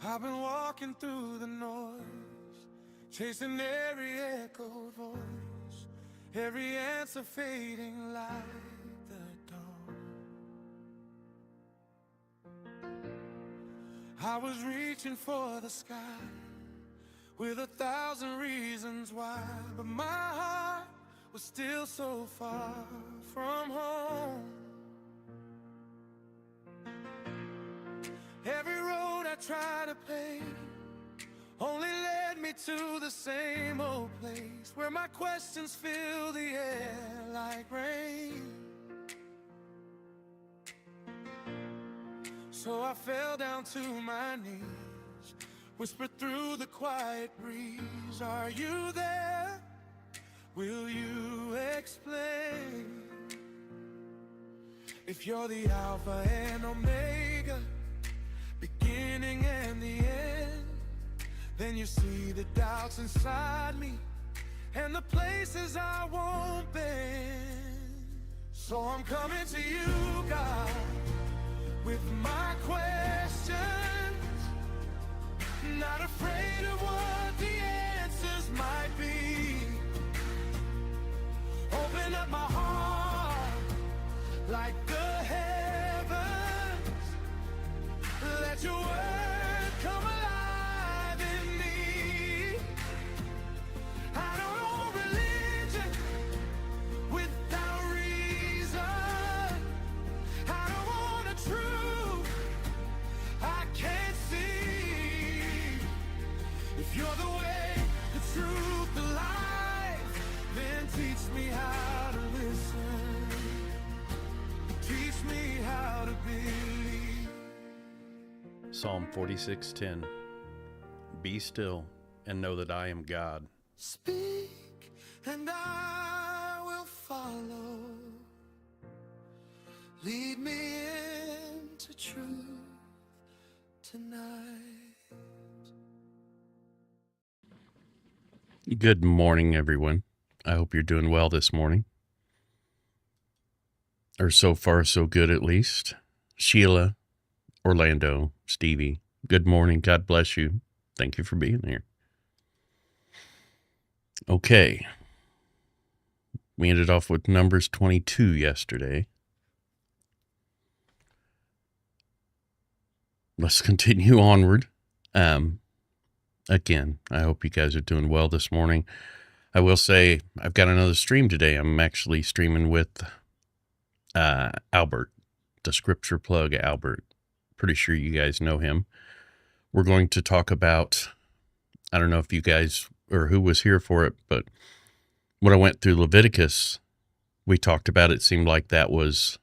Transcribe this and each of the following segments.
I've been walking through the noise, chasing every echoed voice, every answer fading like the dawn. I was reaching for the sky with 1,000 reasons why, but my heart was still so far from home. Every road I tried to play only led me to the same old place, where my questions fill the air like rain. So I fell down to my knees, whispered through the quiet breeze, are you there? Will you explain? If you're the Alpha and Omega, beginning and the end, then you see the doubts inside me and the places I won't bend. So I'm coming to you, God, with my questions, not afraid of what the answers might be. Open up my heart like the heavens, let your word come alive in me. I don't know religion without reason. I don't want a truth I can't see. If you're the way, the truth, the life, then teach me how to listen. Teach me how to believe. Psalm 46:10. Be still and know that I am God. Speak and I will follow. Lead me into truth tonight. Good morning, everyone. I hope you're doing well this morning. Or so far, so good at least. Sheila, Orlando, Stevie, good morning. God bless you. Thank you for being here. Okay. We ended off with Numbers 22 yesterday. Let's continue onward. Again, I hope you guys are doing well this morning. I will say I've got another stream today. I'm actually streaming with Albert, the scripture plug Albert. Pretty sure you guys know him. We're going to talk about, I don't know if you guys or who was here for it, but when I went through Leviticus, we talked about it seemed like that was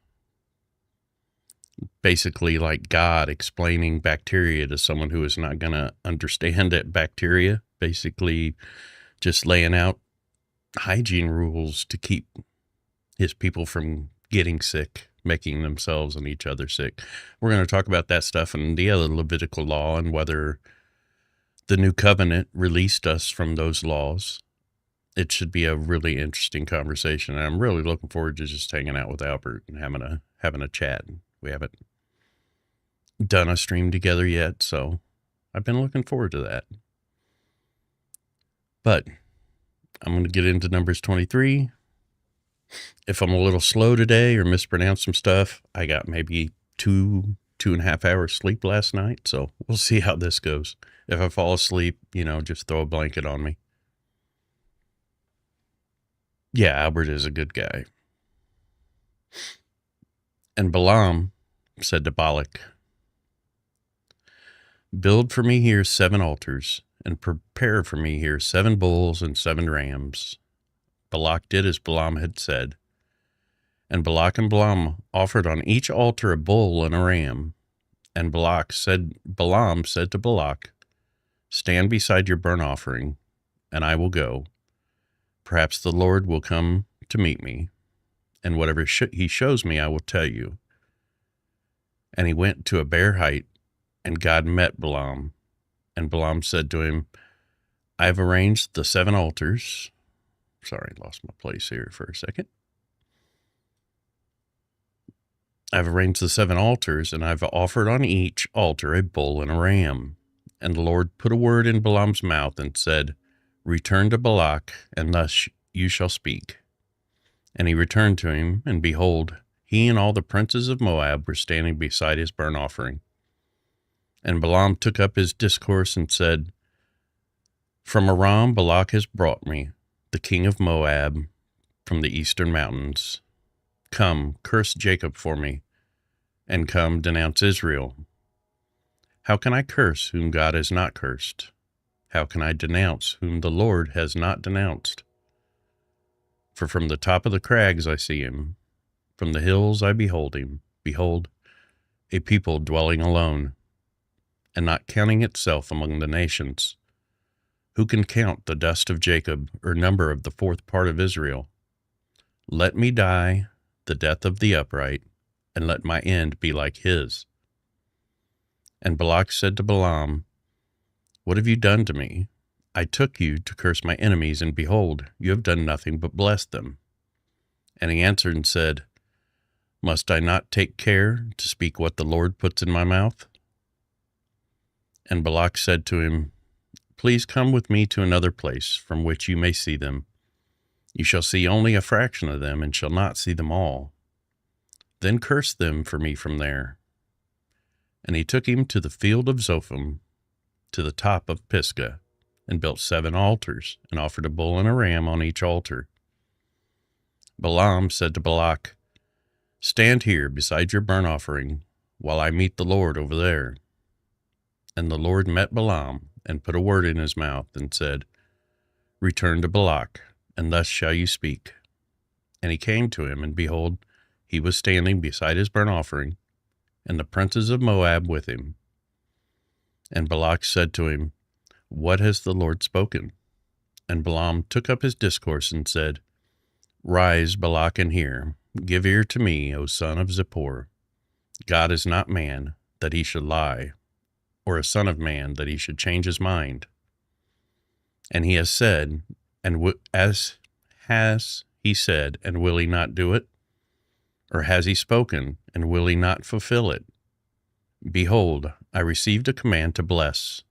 basically like God explaining bacteria to someone who is not going to understand that bacteria, basically just laying out hygiene rules to keep his people from getting sick, making themselves and each other sick. We're going to talk about that stuff and the other Levitical law and whether the new covenant released us from those laws. It should be a really interesting conversation. And I'm really looking forward to just hanging out with Albert and having a chat. We haven't done a stream together yet, so I've been looking forward to that. But I'm going to get into Numbers 23. If I'm a little slow today or mispronounce some stuff, I got maybe 2.5 hours sleep last night, so we'll see how this goes. If I fall asleep, just throw a blanket on me. Yeah, Albert is a good guy. And Balaam said to Balak, build for me here 7 altars, and prepare for me here 7 bulls and 7 rams. Balak did as Balaam had said. And Balak and Balaam offered on each altar a bull and a ram. And Balaam said to Balak, stand beside your burnt offering, and I will go. Perhaps the Lord will come to meet me, and whatever he shows me, I will tell you. And he went to a bare height, and God met Balaam. And Balaam said to him, I have arranged the 7 altars. Sorry, I lost my place here for a second. I've arranged the 7 altars, and I've offered on each altar a bull and a ram. And the Lord put a word in Balaam's mouth and said, Return to Balak, and thus you shall speak. And he returned to him, and behold, he and all the princes of Moab were standing beside his burnt offering. And Balaam took up his discourse and said, From Aram Balak has brought me, the king of Moab, from the eastern mountains. Come, curse Jacob for me, and come, denounce Israel. How can I curse whom God has not cursed? How can I denounce whom the Lord has not denounced? For from the top of the crags I see him, from the hills I behold him. Behold, a people dwelling alone, and not counting itself among the nations. Who can count the dust of Jacob, or number of the fourth part of Israel? Let me die the death of the upright, and let my end be like his. And Balak said to Balaam, What have you done to me? I took you to curse my enemies, and behold, you have done nothing but bless them. And he answered and said, Must I not take care to speak what the Lord puts in my mouth? And Balak said to him, Please come with me to another place from which you may see them. You shall see only a fraction of them, and shall not see them all. Then curse them for me from there. And he took him to the field of Zophim, to the top of Pisgah, and built 7 altars, and offered a bull and a ram on each altar. Balaam said to Balak, Stand here beside your burnt offering, while I meet the Lord over there. And the Lord met Balaam, and put a word in his mouth, and said, Return to Balak, and thus shall you speak. And he came to him, and behold, he was standing beside his burnt offering, and the princes of Moab with him. And Balak said to him, What has the Lord spoken? And Balaam took up his discourse and said, Rise, Balak, and hear. Give ear to me, O son of Zippor. God is not man, that he should lie, or a son of man, that he should change his mind. And he has said, and as has he said, and will he not do it? Or has he spoken, and will he not fulfill it? Behold, I received a command to bless.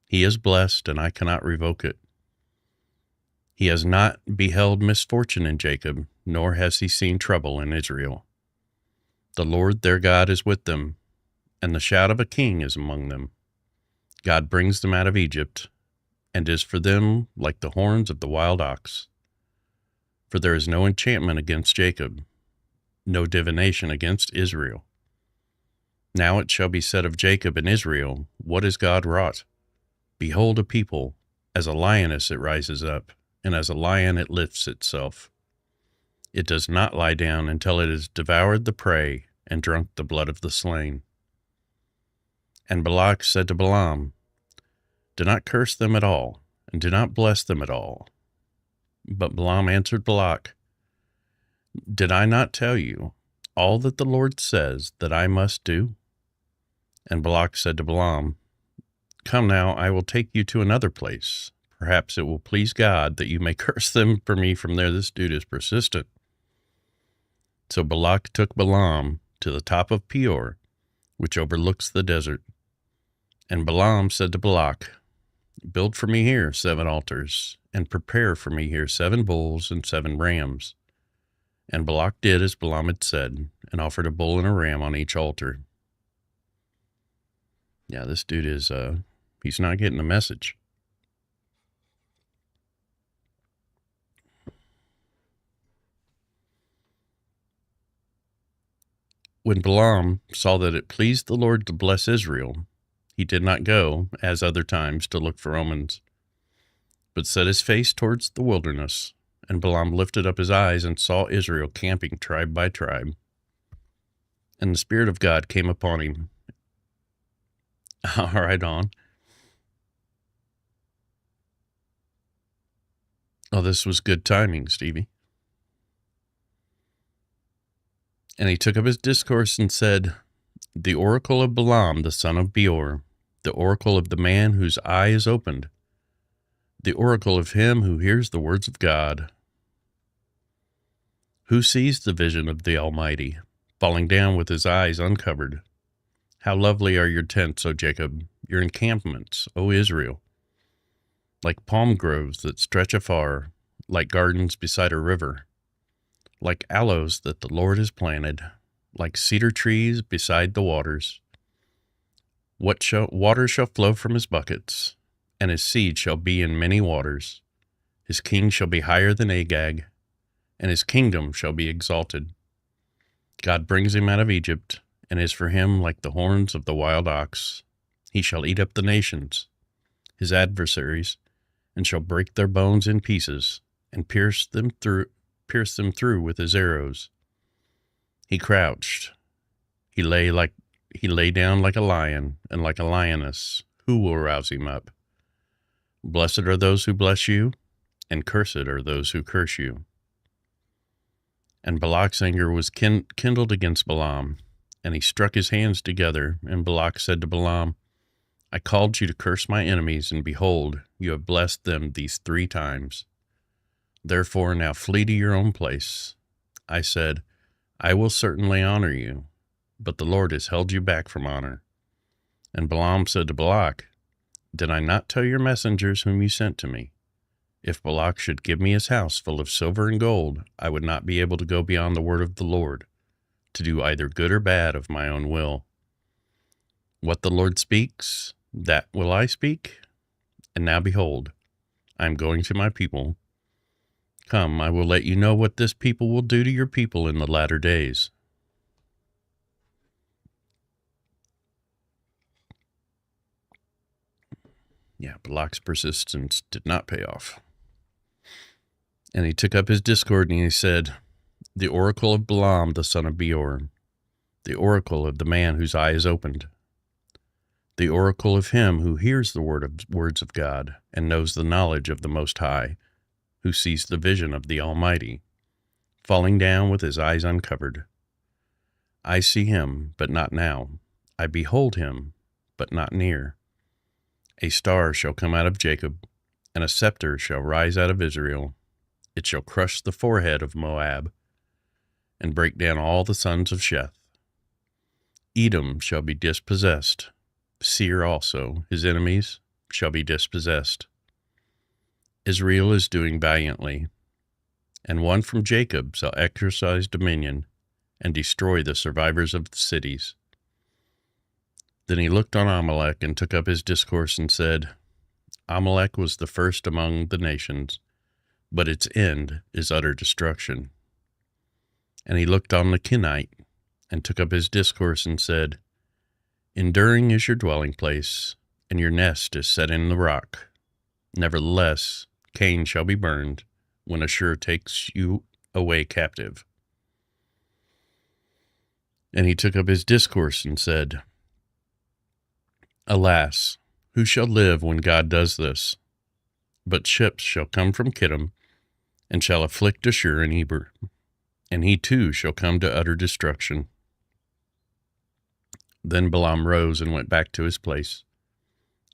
He is blessed, and I cannot revoke it. He has not beheld misfortune in Jacob, nor has he seen trouble in Israel. The Lord their God is with them, and the shout of a king is among them. God brings them out of Egypt, and is for them like the horns of the wild ox. For there is no enchantment against Jacob, no divination against Israel. Now it shall be said of Jacob and Israel, What has God wrought? Behold a people, as a lioness it rises up, and as a lion it lifts itself. It does not lie down until it has devoured the prey and drunk the blood of the slain. And Balak said to Balaam, Do not curse them at all, and do not bless them at all. But Balaam answered Balak, Did I not tell you all that the Lord says that I must do? And Balak said to Balaam, Come now, I will take you to another place. Perhaps it will please God that you may curse them for me from there. This dude is persistent. So Balak took Balaam to the top of Peor, which overlooks the desert. And Balaam said to Balak, Build for me here 7 altars, and prepare for me here 7 bulls and 7 rams. And Balak did as Balaam had said, and offered a bull and a ram on each altar. Yeah, this dude is, he's not getting the message. When Balaam saw that it pleased the Lord to bless Israel, he did not go, as other times, to look for omens, but set his face towards the wilderness. And Balaam lifted up his eyes and saw Israel camping tribe by tribe. And the Spirit of God came upon him. All right, on. Oh, this was good timing, Stevie. And he took up his discourse and said, The oracle of Balaam, the son of Beor, the oracle of the man whose eye is opened, the oracle of him who hears the words of God, who sees the vision of the Almighty, falling down with his eyes uncovered. How lovely are your tents, O Jacob, your encampments, O Israel, like palm groves that stretch afar, like gardens beside a river, like aloes that the Lord has planted, like cedar trees beside the waters. Water shall flow from his buckets, and his seed shall be in many waters. His king shall be higher than Agag, and his kingdom shall be exalted. God brings him out of Egypt, and is for him like the horns of the wild ox. He shall eat up the nations, his adversaries, and shall break their bones in pieces, and pierce them through with his arrows. He crouched. He lay down like a lion, and like a lioness. Who will rouse him up? Blessed are those who bless you, and cursed are those who curse you. And Balak's anger was kindled against Balaam, and he struck his hands together. And Balak said to Balaam, I called you to curse my enemies, and behold, you have blessed them these 3 times. Therefore now flee to your own place. I said, I will certainly honor you, but the Lord has held you back from honor. And Balaam said to Balak, Did I not tell your messengers whom you sent to me? If Balak should give me his house full of silver and gold, I would not be able to go beyond the word of the Lord, to do either good or bad of my own will. What the Lord speaks, that will I speak. And now behold, I am going to my people. Come, I will let you know what this people will do to your people in the latter days. Yeah, Balak's persistence did not pay off. And he took up his discord, and he said, The oracle of Balaam, the son of Beor, the oracle of the man whose eye is opened, the oracle of him who hears the words of God, and knows the knowledge of the Most High, who sees the vision of the Almighty, falling down with his eyes uncovered. I see him, but not now. I behold him, but not near. A star shall come out of Jacob, and a scepter shall rise out of Israel. It shall crush the forehead of Moab, and break down all the sons of Sheth. Edom shall be dispossessed. Seir also, his enemies, shall be dispossessed. Israel is doing valiantly, and one from Jacob shall exercise dominion, and destroy the survivors of the cities. Then he looked on Amalek, and took up his discourse, and said, Amalek was the first among the nations, but its end is utter destruction. And he looked on the Kenite, and took up his discourse, and said, Enduring is your dwelling place, and your nest is set in the rock. Nevertheless, Cain shall be burned, when Ashur takes you away captive. And he took up his discourse, and said, Alas, who shall live when God does this? But ships shall come from Kittim, and shall afflict Ashur and Eber, and he too shall come to utter destruction. Then Balaam rose and went back to his place,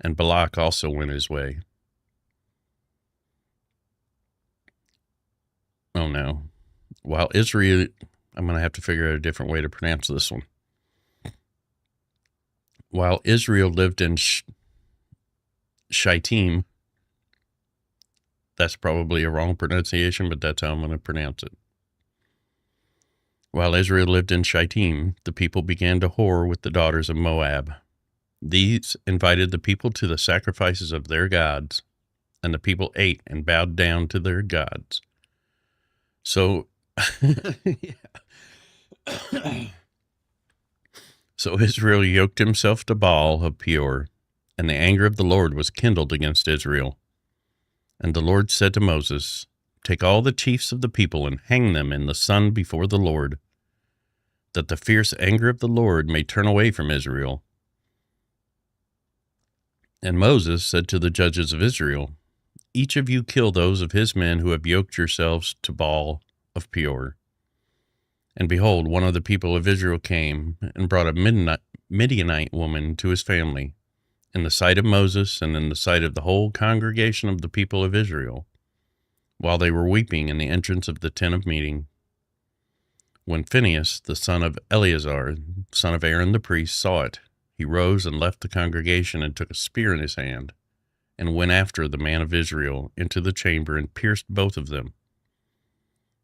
and Balak also went his way. Oh no. While Israel, I'm going to have to figure out a different way to pronounce this one. While Israel lived in Shittim, that's probably a wrong pronunciation, but that's how I'm going to pronounce it. While Israel lived in Shittim, the people began to whore with the daughters of Moab. These invited the people to the sacrifices of their gods, and the people ate and bowed down to their gods. So, So Israel yoked himself to Baal of Peor, and the anger of the Lord was kindled against Israel. And the Lord said to Moses, Take all the chiefs of the people and hang them in the sun before the Lord, that the fierce anger of the Lord may turn away from Israel. And Moses said to the judges of Israel, Each of you kill those of his men who have yoked yourselves to Baal of Peor. And behold, one of the people of Israel came and brought a Midianite woman to his family, in the sight of Moses and in the sight of the whole congregation of the people of Israel, while they were weeping in the entrance of the tent of meeting. When Phinehas, the son of Eleazar, son of Aaron the priest, saw it, he rose and left the congregation and took a spear in his hand and went after the man of Israel into the chamber and pierced both of them,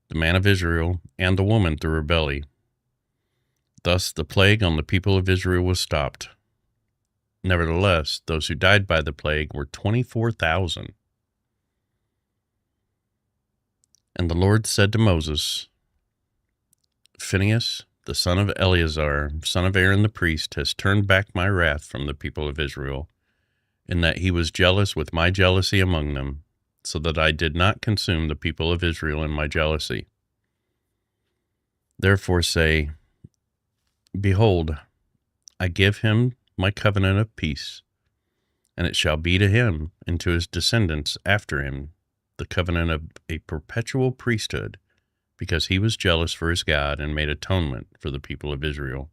the man of Israel and the woman through her belly. Thus the plague on the people of Israel was stopped. Nevertheless, those who died by the plague were 24,000. And the Lord said to Moses, Phinehas, the son of Eleazar, son of Aaron the priest, has turned back my wrath from the people of Israel, in that he was jealous with my jealousy among them, so that I did not consume the people of Israel in my jealousy. Therefore say, Behold, I give him my covenant of peace, and it shall be to him and to his descendants after him the covenant of a perpetual priesthood, because he was jealous for his God and made atonement for the people of Israel.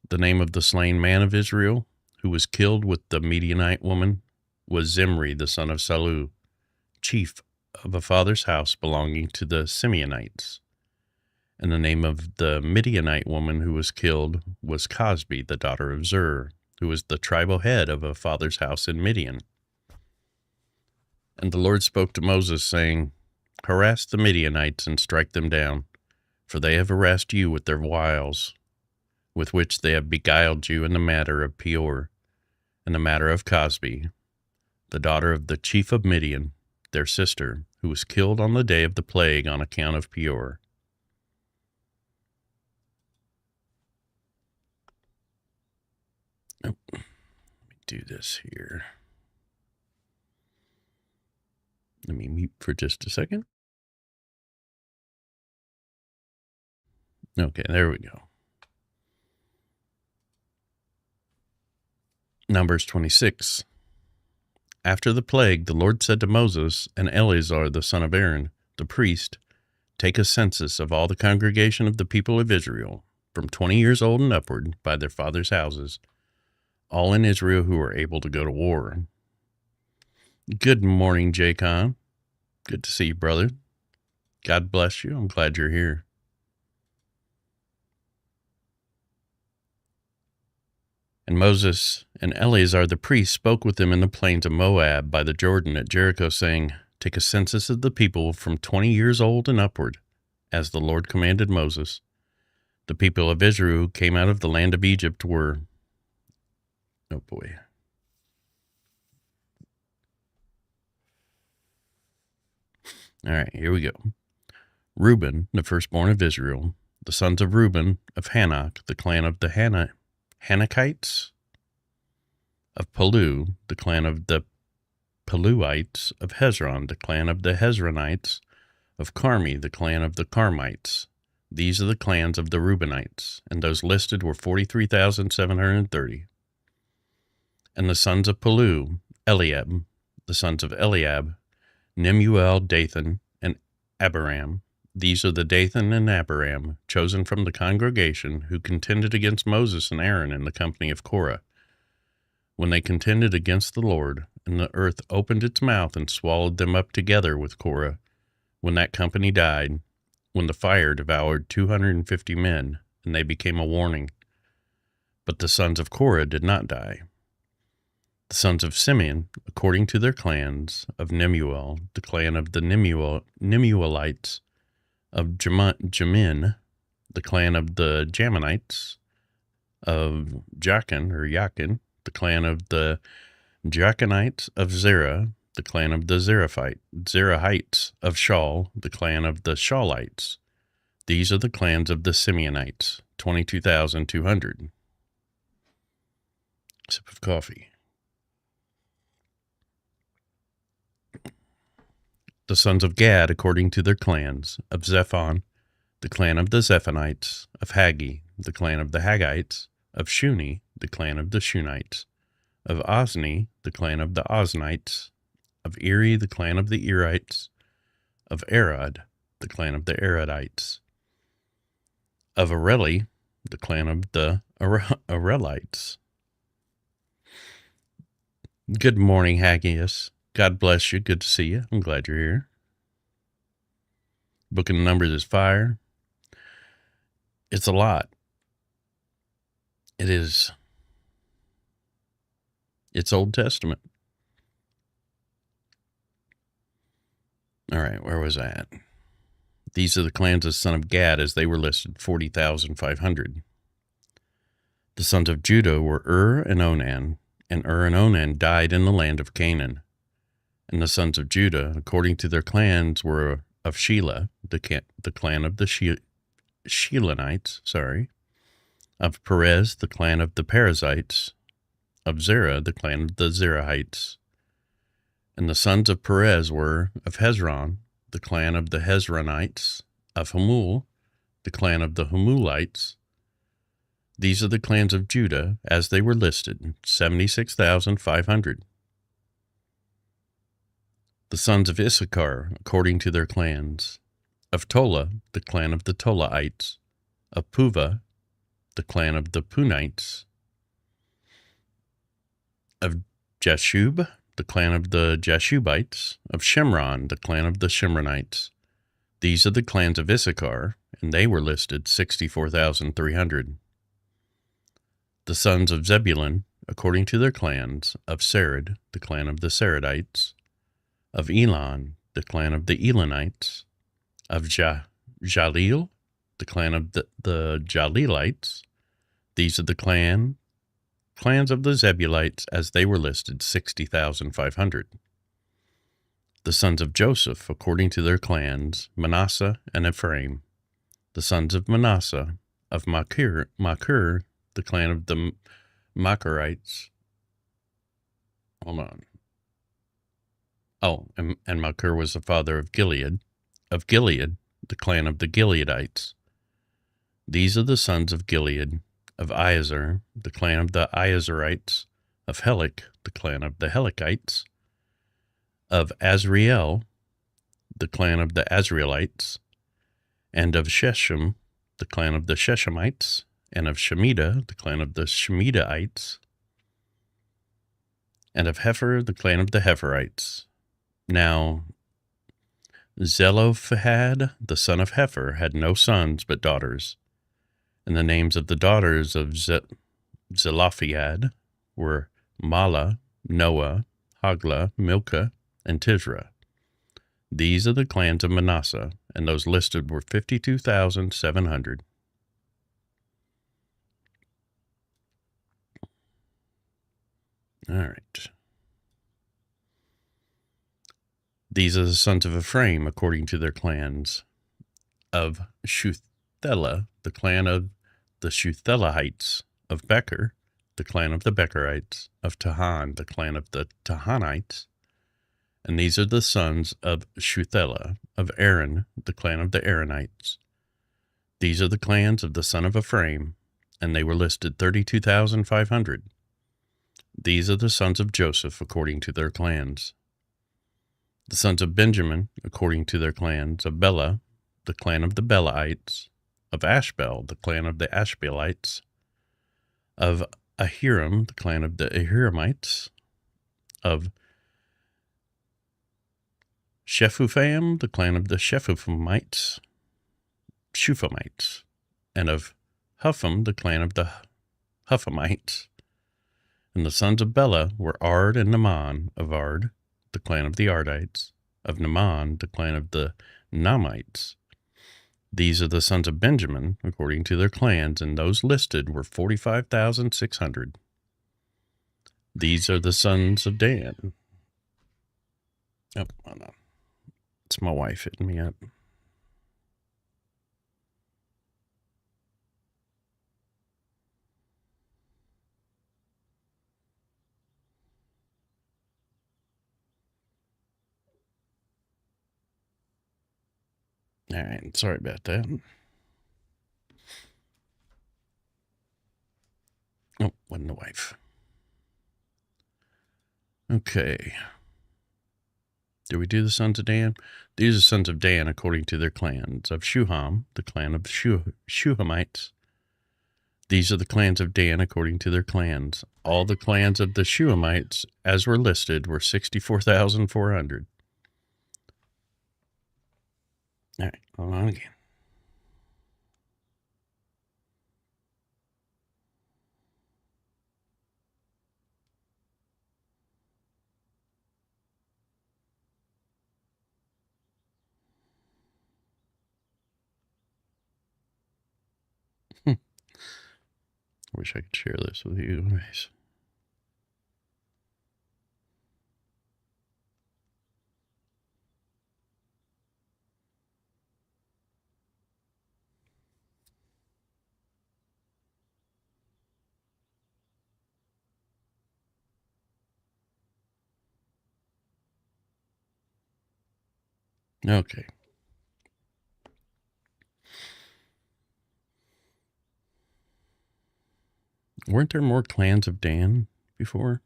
The name of the slain man of Israel, who was killed with the Midianite woman, was Zimri the son of Salu, chief of a father's house belonging to the Simeonites. And the name of the Midianite woman who was killed was Cosbi, the daughter of Zur, who was the tribal head of a father's house in Midian. And the Lord spoke to Moses, saying, Harass the Midianites and strike them down, for they have harassed you with their wiles, with which they have beguiled you in the matter of Peor, and the matter of Cosbi, the daughter of the chief of Midian, their sister, who was killed on the day of the plague on account of Peor. Let me do this here. Let me mute for just a second. Okay, there we go. Numbers 26. After the plague, the Lord said to Moses and Eleazar the son of Aaron, the priest, Take a census of all the congregation of the people of Israel, from 20 years old and upward, by their fathers' houses, all in Israel who are able to go to war. Good morning, Jacon. Good to see you, brother. God bless you. I'm glad you're here. And Moses and Eleazar the priest spoke with them in the plains of Moab by the Jordan at Jericho, saying, Take a census of the people from 20 years old and upward, as the Lord commanded Moses. The people of Israel who came out of the land of Egypt were... Oh boy. All right, here we go. Reuben, the firstborn of Israel, the sons of Reuben, of Hanok, the clan of the Hanakites, of Palu, the clan of the Paluites, of Hezron, the clan of the Hezronites, of Carmi, the clan of the Carmites. These are the clans of the Reubenites, and those listed were 43,730. And the sons of Palu, Eliab, the sons of Eliab, Nemuel, Dathan, and Abiram. These are the Dathan and Abiram, chosen from the congregation, who contended against Moses and Aaron in the company of Korah. When they contended against the Lord, and the earth opened its mouth and swallowed them up together with Korah, when that company died, when the fire devoured 250 men, and they became a warning. But the sons of Korah did not die. The sons of Simeon, according to their clans, of Nemuel, the clan of the Nemuelites, of Jamin, the clan of the Jaminites, of Jachin, the clan of the Jachanites, of Zerah, the clan of the Zerahites, of Shaul, the clan of the Shaulites. These are the clans of the Simeonites, 22,200. Sip of coffee. The sons of Gad, according to their clans, of Zephon, the clan of the Zephonites, of Haggi, the clan of the Haggites, of Shuni, the clan of the Shunites, of Ozni, the clan of the Oznites, of Eri, the clan of the Erites, of Arad, the clan of the Aradites, of Areli, the clan of the Arelites. Good morning, Haggius. God bless you. Good to see you. I'm glad you're here. Book of Numbers is fire. It's a lot. It's Old Testament. All right, where was I at? These are the clans of the son of Gad as they were listed, 40,500. The sons of Judah were and Onan died in the land of Canaan. And the sons of Judah, according to their clans, were of Shelah, the clan of the Shelonites, of Perez, the clan of the Perizzites, of Zerah, the clan of the Zerahites. And the sons of Perez were of Hezron, the clan of the Hezronites, of Hamul, the clan of the Hamulites. These are the clans of Judah as they were listed, 76,500. The sons of Issachar, according to their clans, of Tola, the clan of the Tolaites, of Puvah, the clan of the Punites, of Jashub, the clan of the Jashubites, of Shimron, the clan of the Shimronites. These are the clans of Issachar, and they were listed 64,300. The sons of Zebulun, according to their clans, of Sered, the clan of the Seredites, of Elon, the clan of the Elonites, of Jaleel, the clan of the Jaleelites. These are the clans of the Zebulites as they were listed, 60,500. The sons of Joseph, according to their clans, Manasseh and Ephraim. The sons of Manasseh, of Machir, the clan of the Machirites. Hold on. Oh, and Machir was the father of Gilead. Of Gilead, the clan of the Gileadites. These are the sons of Gilead, of Iezer, the clan of the Iezerites, of Helik, the clan of the Helikites, of Azriel, the clan of the Azrielites, and of Shechem, the clan of the Shechemites, and of Shemida, the clan of the Shemidaites, and of Hefer, the clan of the Heferites. Now, Zelophehad, the son of Hefer, had no sons but daughters. And the names of the daughters of Zelophehad were Mala, Noah, Hagla, Milcah, and Tisra. These are the clans of Manasseh, and those listed were 52,700. All right. These are the sons of Ephraim, according to their clans, of Shuthelah, the clan of the Shuthelahites, of Becher, the clan of the Becherites, of Tahan, the clan of the Tahanites. And these are the sons of Shuthelah, of Aaron, the clan of the Aaronites. These are the clans of the son of Ephraim, and they were listed 32,500. These are the sons of Joseph, according to their clans. The sons of Benjamin, according to their clans, of Bela, the clan of the Belaites, of Ashbel, the clan of the Ashbelites, of Ahiram, the clan of the Ahiramites, of Shephupham, the clan of the Shephuphamites, and of Hupham, the clan of the Huphamites. And the sons of Bela were Ard and Naaman, of Ard, the clan of the Ardites, of Naaman, the clan of the Naamites. These are the sons of Benjamin, according to their clans, and those listed were 45,600. These are the sons of Dan. Oh, no. It's my wife hitting me up. All right, sorry about that. Oh, wasn't the wife. Okay. Did we do the sons of Dan? These are sons of Dan according to their clans. Of Shuham, the clan of Shuhamites. These are the clans of Dan according to their clans. All the clans of the Shuhamites, as were listed, were 64,400. All right, hold on again. wish I could share this with you guys. Okay. Weren't there more clans of Dan before?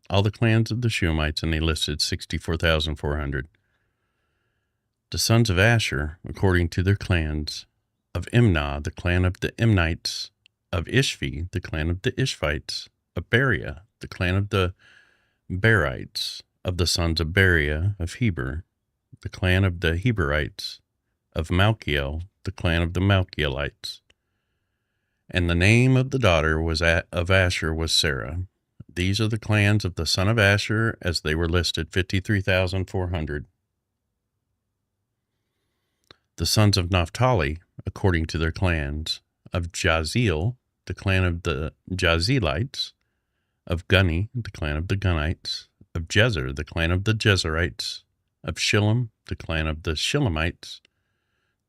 All the clans of the Shumites, and they listed 64,400. The sons of Asher, according to their clans, of Imnah, the clan of the Imnites, of Ishvi, the clan of the Ishvites, of Beria, the clan of the Berites, of the sons of Beria, of Heber, the clan of the Heberites, of Malchiel, the clan of the Malchielites. And the name of the daughter of Asher was Sarah. These are the clans of the son of Asher, as they were listed, 53,400. The sons of Naphtali, according to their clans, of Jaziel, the clan of the Jazelites, of Guni, the clan of the Gunites, of Jezer, the clan of the Jezerites, of Shillem, the clan of the Shillemites.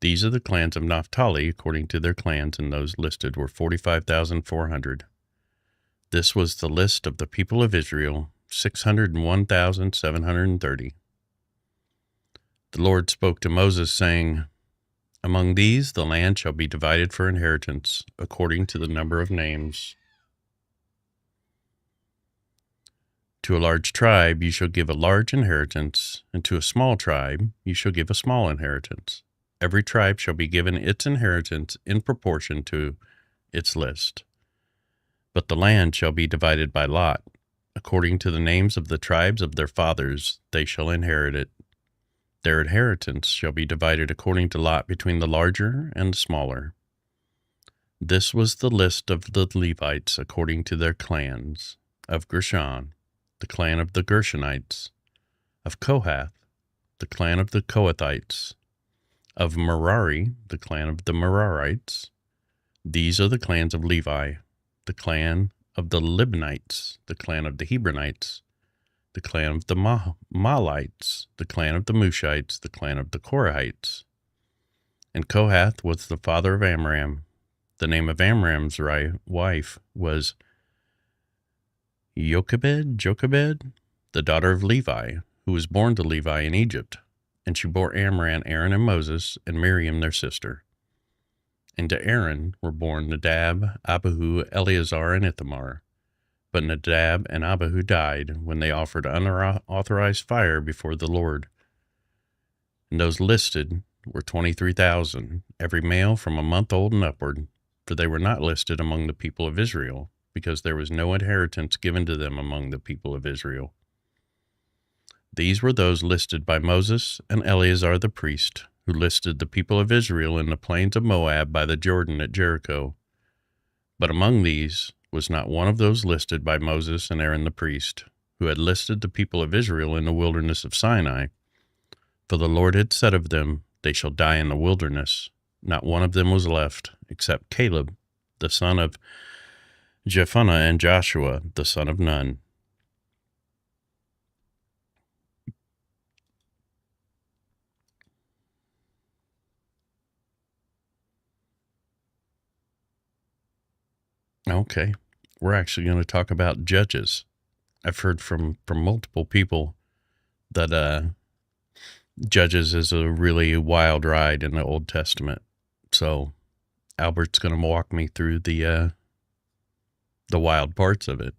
These are the clans of Naphtali, according to their clans, and those listed were 45,400. This was the list of the people of Israel, 601,730. The Lord spoke to Moses, saying, Among these the land shall be divided for inheritance, according to the number of names. To a large tribe you shall give a large inheritance, and to a small tribe you shall give a small inheritance. Every tribe shall be given its inheritance in proportion to its list. But the land shall be divided by lot. According to the names of the tribes of their fathers, they shall inherit it. Their inheritance shall be divided according to lot between the larger and the smaller. This was the list of the Levites according to their clans: of Gershon, the clan of the Gershonites; of Kohath, the clan of the Kohathites; of Merari, the clan of the Merarites. These are the clans of Levi: the clan of the Libnites, the clan of the Hebronites, the clan of the Mahlites, the clan of the Mushites, the clan of the Korahites. And Kohath was the father of Amram. The name of Amram's wife was Jochebed, the daughter of Levi, who was born to Levi in Egypt. And she bore Amram, Aaron, and Moses, and Miriam their sister. And to Aaron were born Nadab, Abihu, Eleazar, and Ithamar. But Nadab and Abihu died when they offered unauthorized fire before the Lord. And those listed were 23,000, every male from a month old and upward, for they were not listed among the people of Israel, because there was no inheritance given to them among the people of Israel. These were those listed by Moses and Eleazar the priest, who listed the people of Israel in the plains of Moab by the Jordan at Jericho. But among these was not one of those listed by Moses and Aaron the priest, who had listed the people of Israel in the wilderness of Sinai. For the Lord had said of them, They shall die in the wilderness. Not one of them was left, except Caleb, the son of Jephunneh, and Joshua, the son of Nun. Okay, we're actually going to talk about judges. I've heard from multiple people that Judges is a really wild ride in the Old Testament. So Albert's going to walk me through the wild parts of it.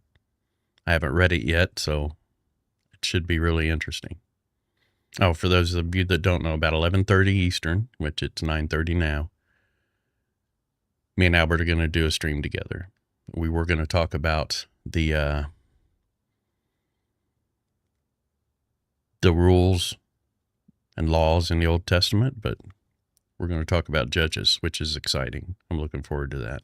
I haven't read it yet, so it should be really interesting. Oh, for those of you that don't know, about 11:30 Eastern, which it's 9:30 now, me and Albert are going to do a stream together. We were going to talk about the rules and laws in the Old Testament, but we're going to talk about Judges, which is exciting. I'm looking forward to that.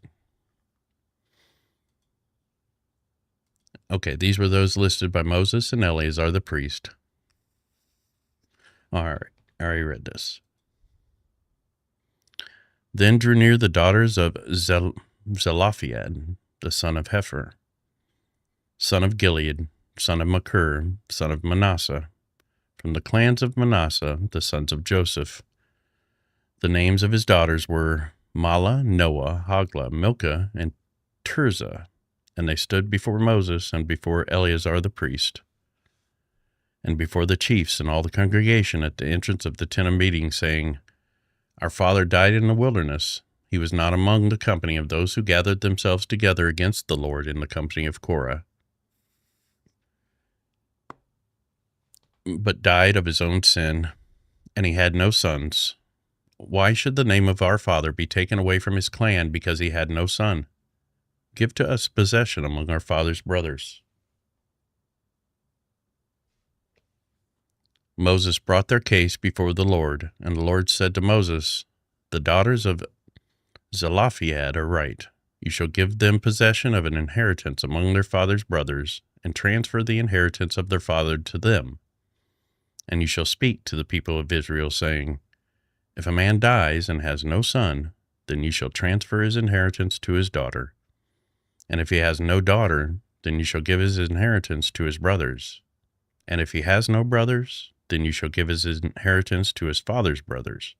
Okay, these were those listed by Moses and Eleazar the priest. All right, I already read this. Then drew near the daughters of Zelophehad, the son of Hepher, son of Gilead, son of Machir, son of Manasseh. From the clans of Manasseh, the sons of Joseph. The names of his daughters were Mahlah, Noah, Hoglah, Milcah, and Tirzah. And they stood before Moses and before Eleazar the priest, and before the chiefs and all the congregation at the entrance of the tent of meeting, saying, Our father died in the wilderness. He was not among the company of those who gathered themselves together against the Lord in the company of Korah, but died of his own sin, and he had no sons. Why should the name of our father be taken away from his clan because he had no son? Give to us possession among our father's brothers. Moses brought their case before the Lord, and the Lord said to Moses, The daughters of Zelophehad are right. You shall give them possession of an inheritance among their father's brothers, and transfer the inheritance of their father to them. And you shall speak to the people of Israel, saying, If a man dies and has no son, then you shall transfer his inheritance to his daughter. And if he has no daughter, then you shall give his inheritance to his brothers. And if he has no brothers, then you shall give his inheritance to his father's brothers.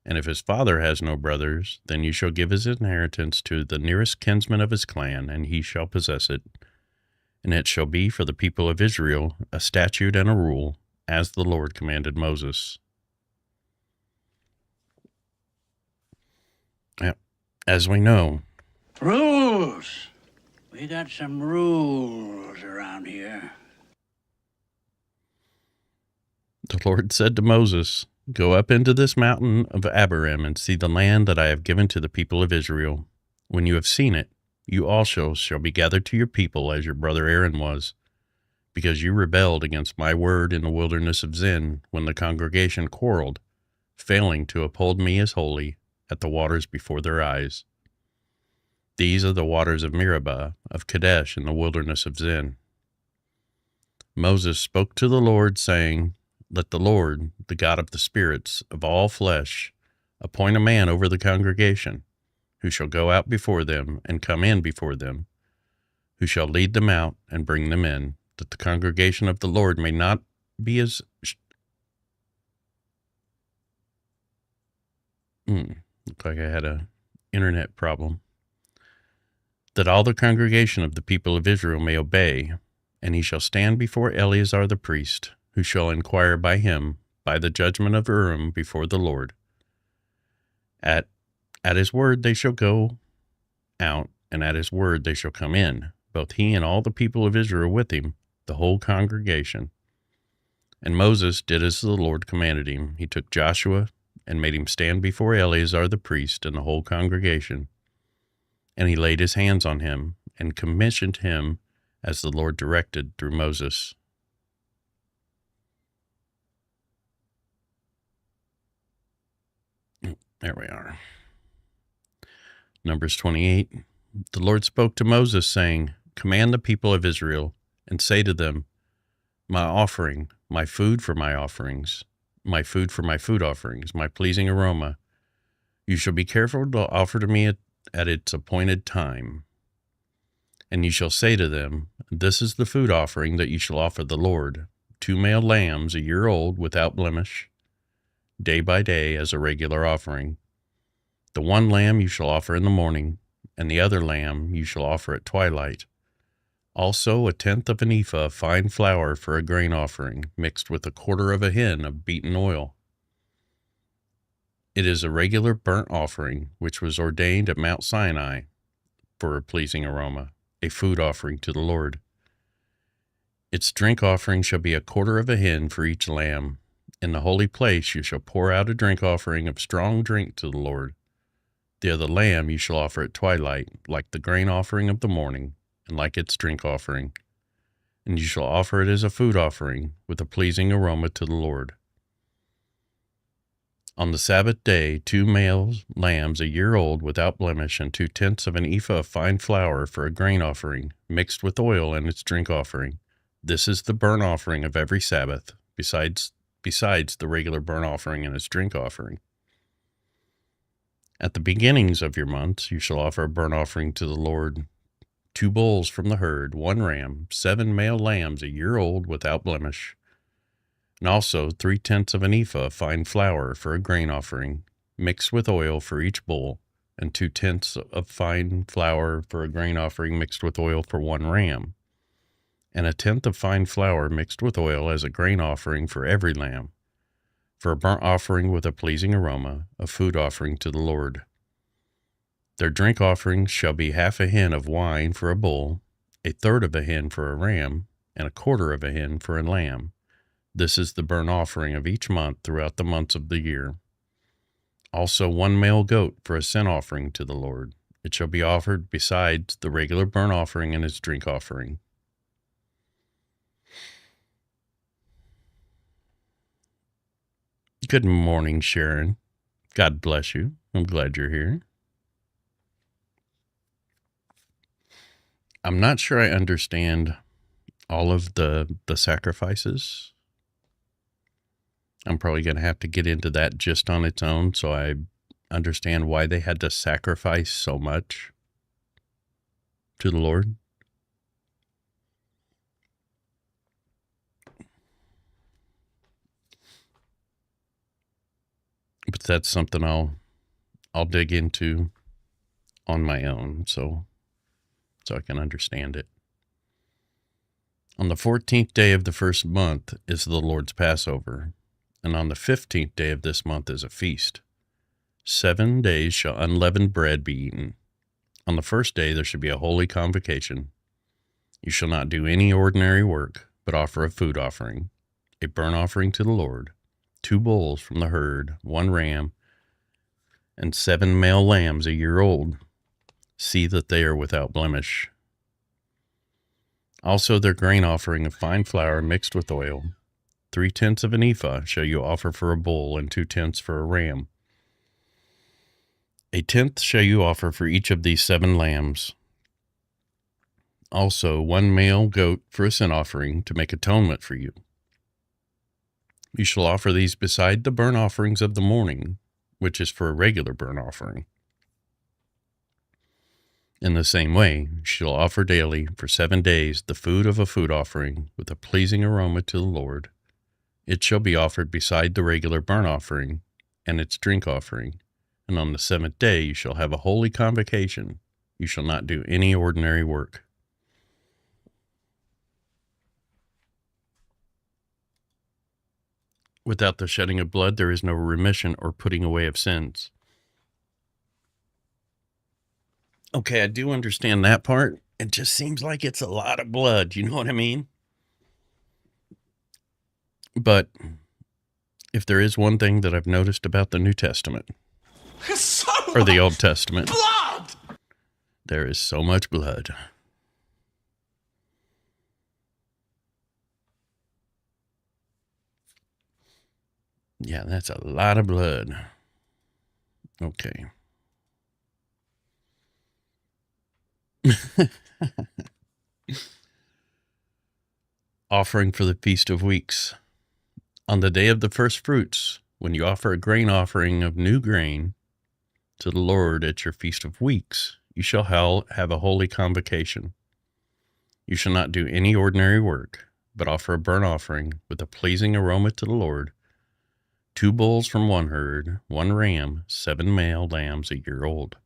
And if his father has no brothers, then you shall give his inheritance to the nearest kinsman of his clan, and he shall possess it. And it shall be for the people of Israel a statute and a rule, as the Lord commanded Moses. As we know, Rules! We got some rules around here. the Lord said to Moses, Go up into this mountain of Abarim and see the land that I have given to the people of Israel. When you have seen it, you also shall be gathered to your people as your brother Aaron was, because you rebelled against my word in the wilderness of Zin when the congregation quarreled, failing to uphold me as holy at the waters before their eyes. These are the waters of Meribah, of Kadesh in the wilderness of Zin. Moses spoke to the Lord, saying, Let the Lord, the God of the spirits of all flesh, appoint a man over the congregation, who shall go out before them and come in before them, who shall lead them out and bring them in, that the congregation of the Lord may not be as... Looked like I had an internet problem. That all the congregation of the people of Israel may obey, and he shall stand before Eleazar the priest, who shall inquire by him, by the judgment of Urim, before the Lord. At his word they shall go out, and at his word they shall come in, both he and all the people of Israel with him, the whole congregation. And Moses did as the Lord commanded him. He took Joshua and made him stand before Eleazar the priest and the whole congregation. And he laid his hands on him and commissioned him as the Lord directed through Moses. There we are. Numbers 28. The Lord spoke to Moses, saying, Command the people of Israel, and say to them, My offering, my food for my offerings, my food for my food offerings, my pleasing aroma, you shall be careful to offer to me at its appointed time. And you shall say to them, This is the food offering that you shall offer the Lord, 2 male lambs a year old without blemish, day by day as a regular offering. The one lamb you shall offer in the morning, and the other lamb you shall offer at twilight. Also 1/10 of an ephah of fine flour for a grain offering, mixed with 1/4 of a hin of beaten oil. It is a regular burnt offering, which was ordained at Mount Sinai for a pleasing aroma, a food offering to the Lord. Its drink offering shall be 1/4 of a hin for each lamb. In the holy place you shall pour out a drink offering of strong drink to the Lord. The other lamb you shall offer at twilight, like the grain offering of the morning, and like its drink offering. And you shall offer it as a food offering, with a pleasing aroma to the Lord. On the Sabbath day, 2 male lambs a year old without blemish, and 2/10 of an ephah of fine flour for a grain offering, mixed with oil and its drink offering. This is the burnt offering of every Sabbath, besides the regular burnt offering and its drink offering. At the beginnings of your months, you shall offer a burnt offering to the Lord 2 bulls from the herd, 1 ram, 7 male lambs a year old without blemish, and also 3/10 of an ephah of fine flour for a grain offering, mixed with oil for each bull, and 2/10 of fine flour for a grain offering mixed with oil for 1 ram, and 1/10 of fine flour mixed with oil as a grain offering for every lamb, for a burnt offering with a pleasing aroma, a food offering to the Lord. Their drink offerings shall be 1/2 a hin of wine for a bull, 1/3 of a hin for a ram, and 1/4 of a hin for a lamb. This is the burnt offering of each month throughout the months of the year. Also 1 male goat for a sin offering to the Lord. It shall be offered besides the regular burnt offering and its drink offering. Good morning, Sharon. God bless you. I'm glad you're here. I'm not sure I understand all of the sacrifices. I'm probably going to have to get into that just on its own so I understand why they had to sacrifice so much to the Lord. But that's something I'll dig into on my own so I can understand it. On the 14th day of the first month is the Lord's Passover, and on the 15th day of this month is a feast. 7 days shall unleavened bread be eaten. On the first day there shall be a holy convocation. You shall not do any ordinary work, but offer a food offering, a burnt offering to the Lord, 2 bulls from the herd, 1 ram, and 7 male lambs a year old. See that they are without blemish. Also their grain offering of fine flour mixed with oil, 3/10 of an ephah shall you offer for a bull, and 2/10 for a ram. 1/10 shall you offer for each of these 7 lambs. Also 1 male goat for a sin offering to make atonement for you. You shall offer these beside the burnt offerings of the morning, which is for a regular burnt offering. In the same way, you shall offer daily for 7 days the food of a food offering with a pleasing aroma to the Lord. It shall be offered beside the regular burnt offering and its drink offering. And on the 7th day you shall have a holy convocation. You shall not do any ordinary work. Without the shedding of blood, there is no remission or putting away of sins. Okay, I do understand that part. It just seems like it's a lot of blood. You know what I mean? But if there is one thing that I've noticed about the New Testament, or the Old Testament, blood! There is so much blood. Yeah, that's a lot of blood. Okay. Offering for the Feast of Weeks. On the day of the first fruits, when you offer a grain offering of new grain to the Lord at your Feast of Weeks, you shall have a holy convocation. You shall not do any ordinary work, but offer a burnt offering with a pleasing aroma to the Lord, 2 bulls from 1 herd, 1 ram, 7 male lambs a year old.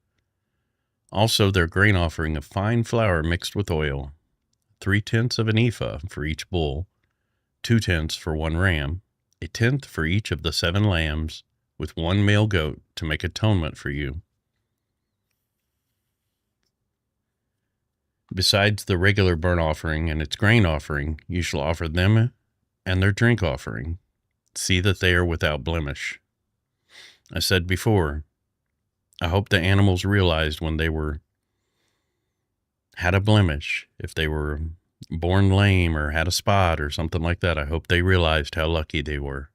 Also their grain offering of fine flour mixed with oil, 3/10 of an ephah for each bull, 2/10 for 1 ram, 1/10 for each of the 7 lambs, with 1 male goat to make atonement for you. Besides the regular burnt offering and its grain offering, you shall offer them and their drink offering. See that they are without blemish. I said before, I hope the animals realized when they had a blemish, if they were born lame or had a spot or something like that, I hope they realized how lucky they were.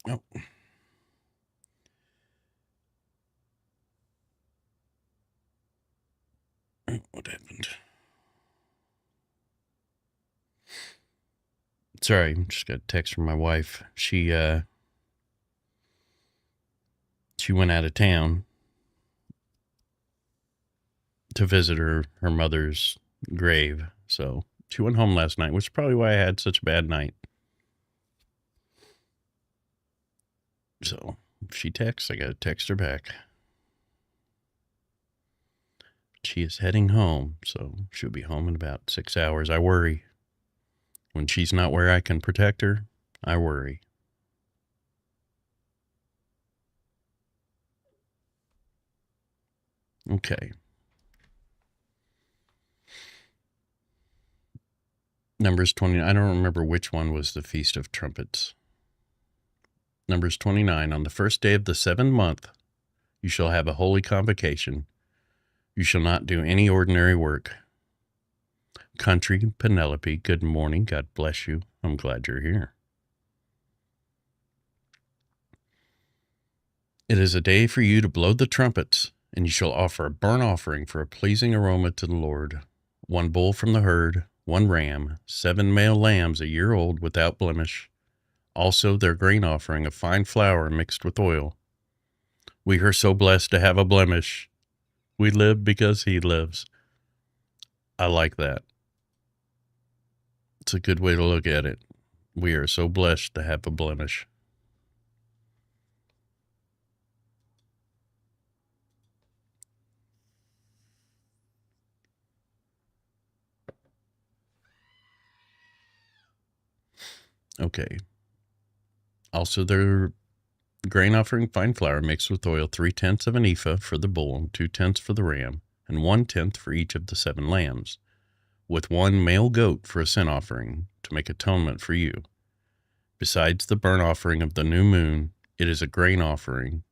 Oh. What happened? Sorry, just got a text from my wife. She went out of town to visit her mother's grave. So she went home last night, which is probably why I had such a bad night. So if she texts, I got to text her back. She is heading home, so she'll be home in about 6 hours. I worry. When she's not where I can protect her, I worry. Okay. Numbers 20. I don't remember which one was the Feast of Trumpets. Numbers 29. On the first day of the 7th month, you shall have a holy convocation. You shall not do any ordinary work. Country, Penelope, good morning. God bless you. I'm glad you're here. It is a day for you to blow the trumpets, and you shall offer a burnt offering for a pleasing aroma to the Lord. 1 bull from the herd, 1 ram, 7 male lambs a year old without blemish. Also their grain offering of fine flour mixed with oil. We are so blessed to have a blemish. We live because he lives. I like that. It's a good way to look at it. We are so blessed to have a blemish. Okay. Also, their grain offering fine flour mixed with oil, 3/10 of an ephah for the bull, 2/10 for the ram, and 1/10 for each of the 7 lambs, with 1 male goat for a sin offering to make atonement for you. Besides the burnt offering of the new moon, it is a grain offering,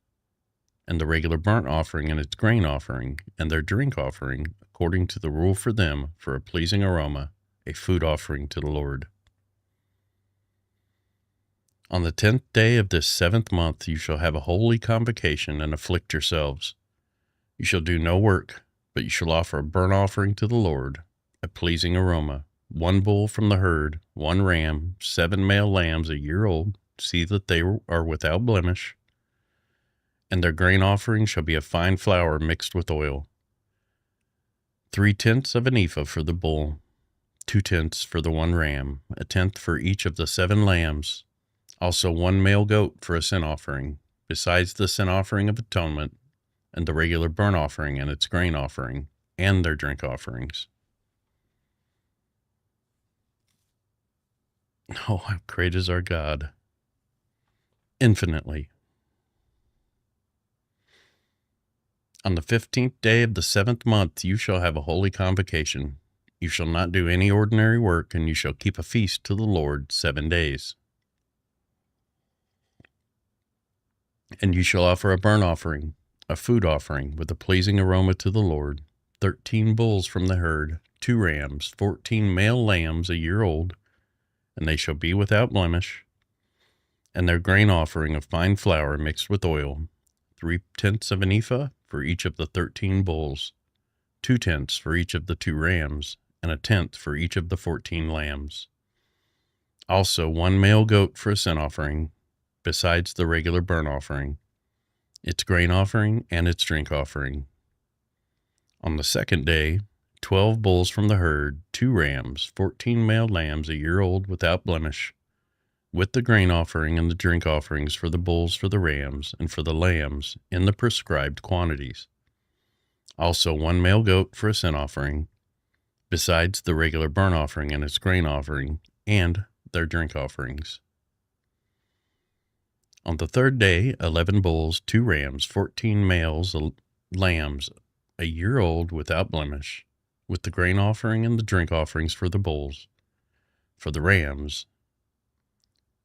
and the regular burnt offering and its grain offering, and their drink offering, according to the rule for them, for a pleasing aroma, a food offering to the Lord. On the 10th day of this 7th month you shall have a holy convocation and afflict yourselves. You shall do no work, but you shall offer a burnt offering to the Lord, a pleasing aroma, 1 bull from the herd, 1 ram, 7 male lambs a year old, see that they are without blemish, and their grain offering shall be a fine flour mixed with oil. 3/10 of an ephah for the bull, 2/10 for the 1 ram, 1/10 for each of the 7 lambs, also 1 male goat for a sin offering, besides the sin offering of atonement, and the regular burnt offering and its grain offering, and their drink offerings. Oh, how great is our God! Infinitely. On the 15th day of the 7th month you shall have a holy convocation. You shall not do any ordinary work, and you shall keep a feast to the Lord 7 days. And you shall offer a burnt offering, a food offering, with a pleasing aroma to the Lord, 13 bulls from the herd, 2 rams, 14 male lambs a year old, and they shall be without blemish, and their grain offering of fine flour mixed with oil, 3/10 of an ephah for each of the 13 bulls, 2/10 for each of the 2 rams, and 1/10 for each of the 14 lambs. Also 1 male goat for a sin offering, besides the regular burnt offering, its grain offering, and its drink offering. On the 2nd day, 12 bulls from the herd, 2 rams, 14 male lambs a year old without blemish, with the grain offering and the drink offerings for the bulls, for the rams, and for the lambs in the prescribed quantities. Also 1 male goat for a sin offering, besides the regular burnt offering and its grain offering, and their drink offerings. On the 3rd day, 11 bulls, 2 rams, 14 males, lambs, a year old without blemish, with the grain offering and the drink offerings for the bulls, for the rams,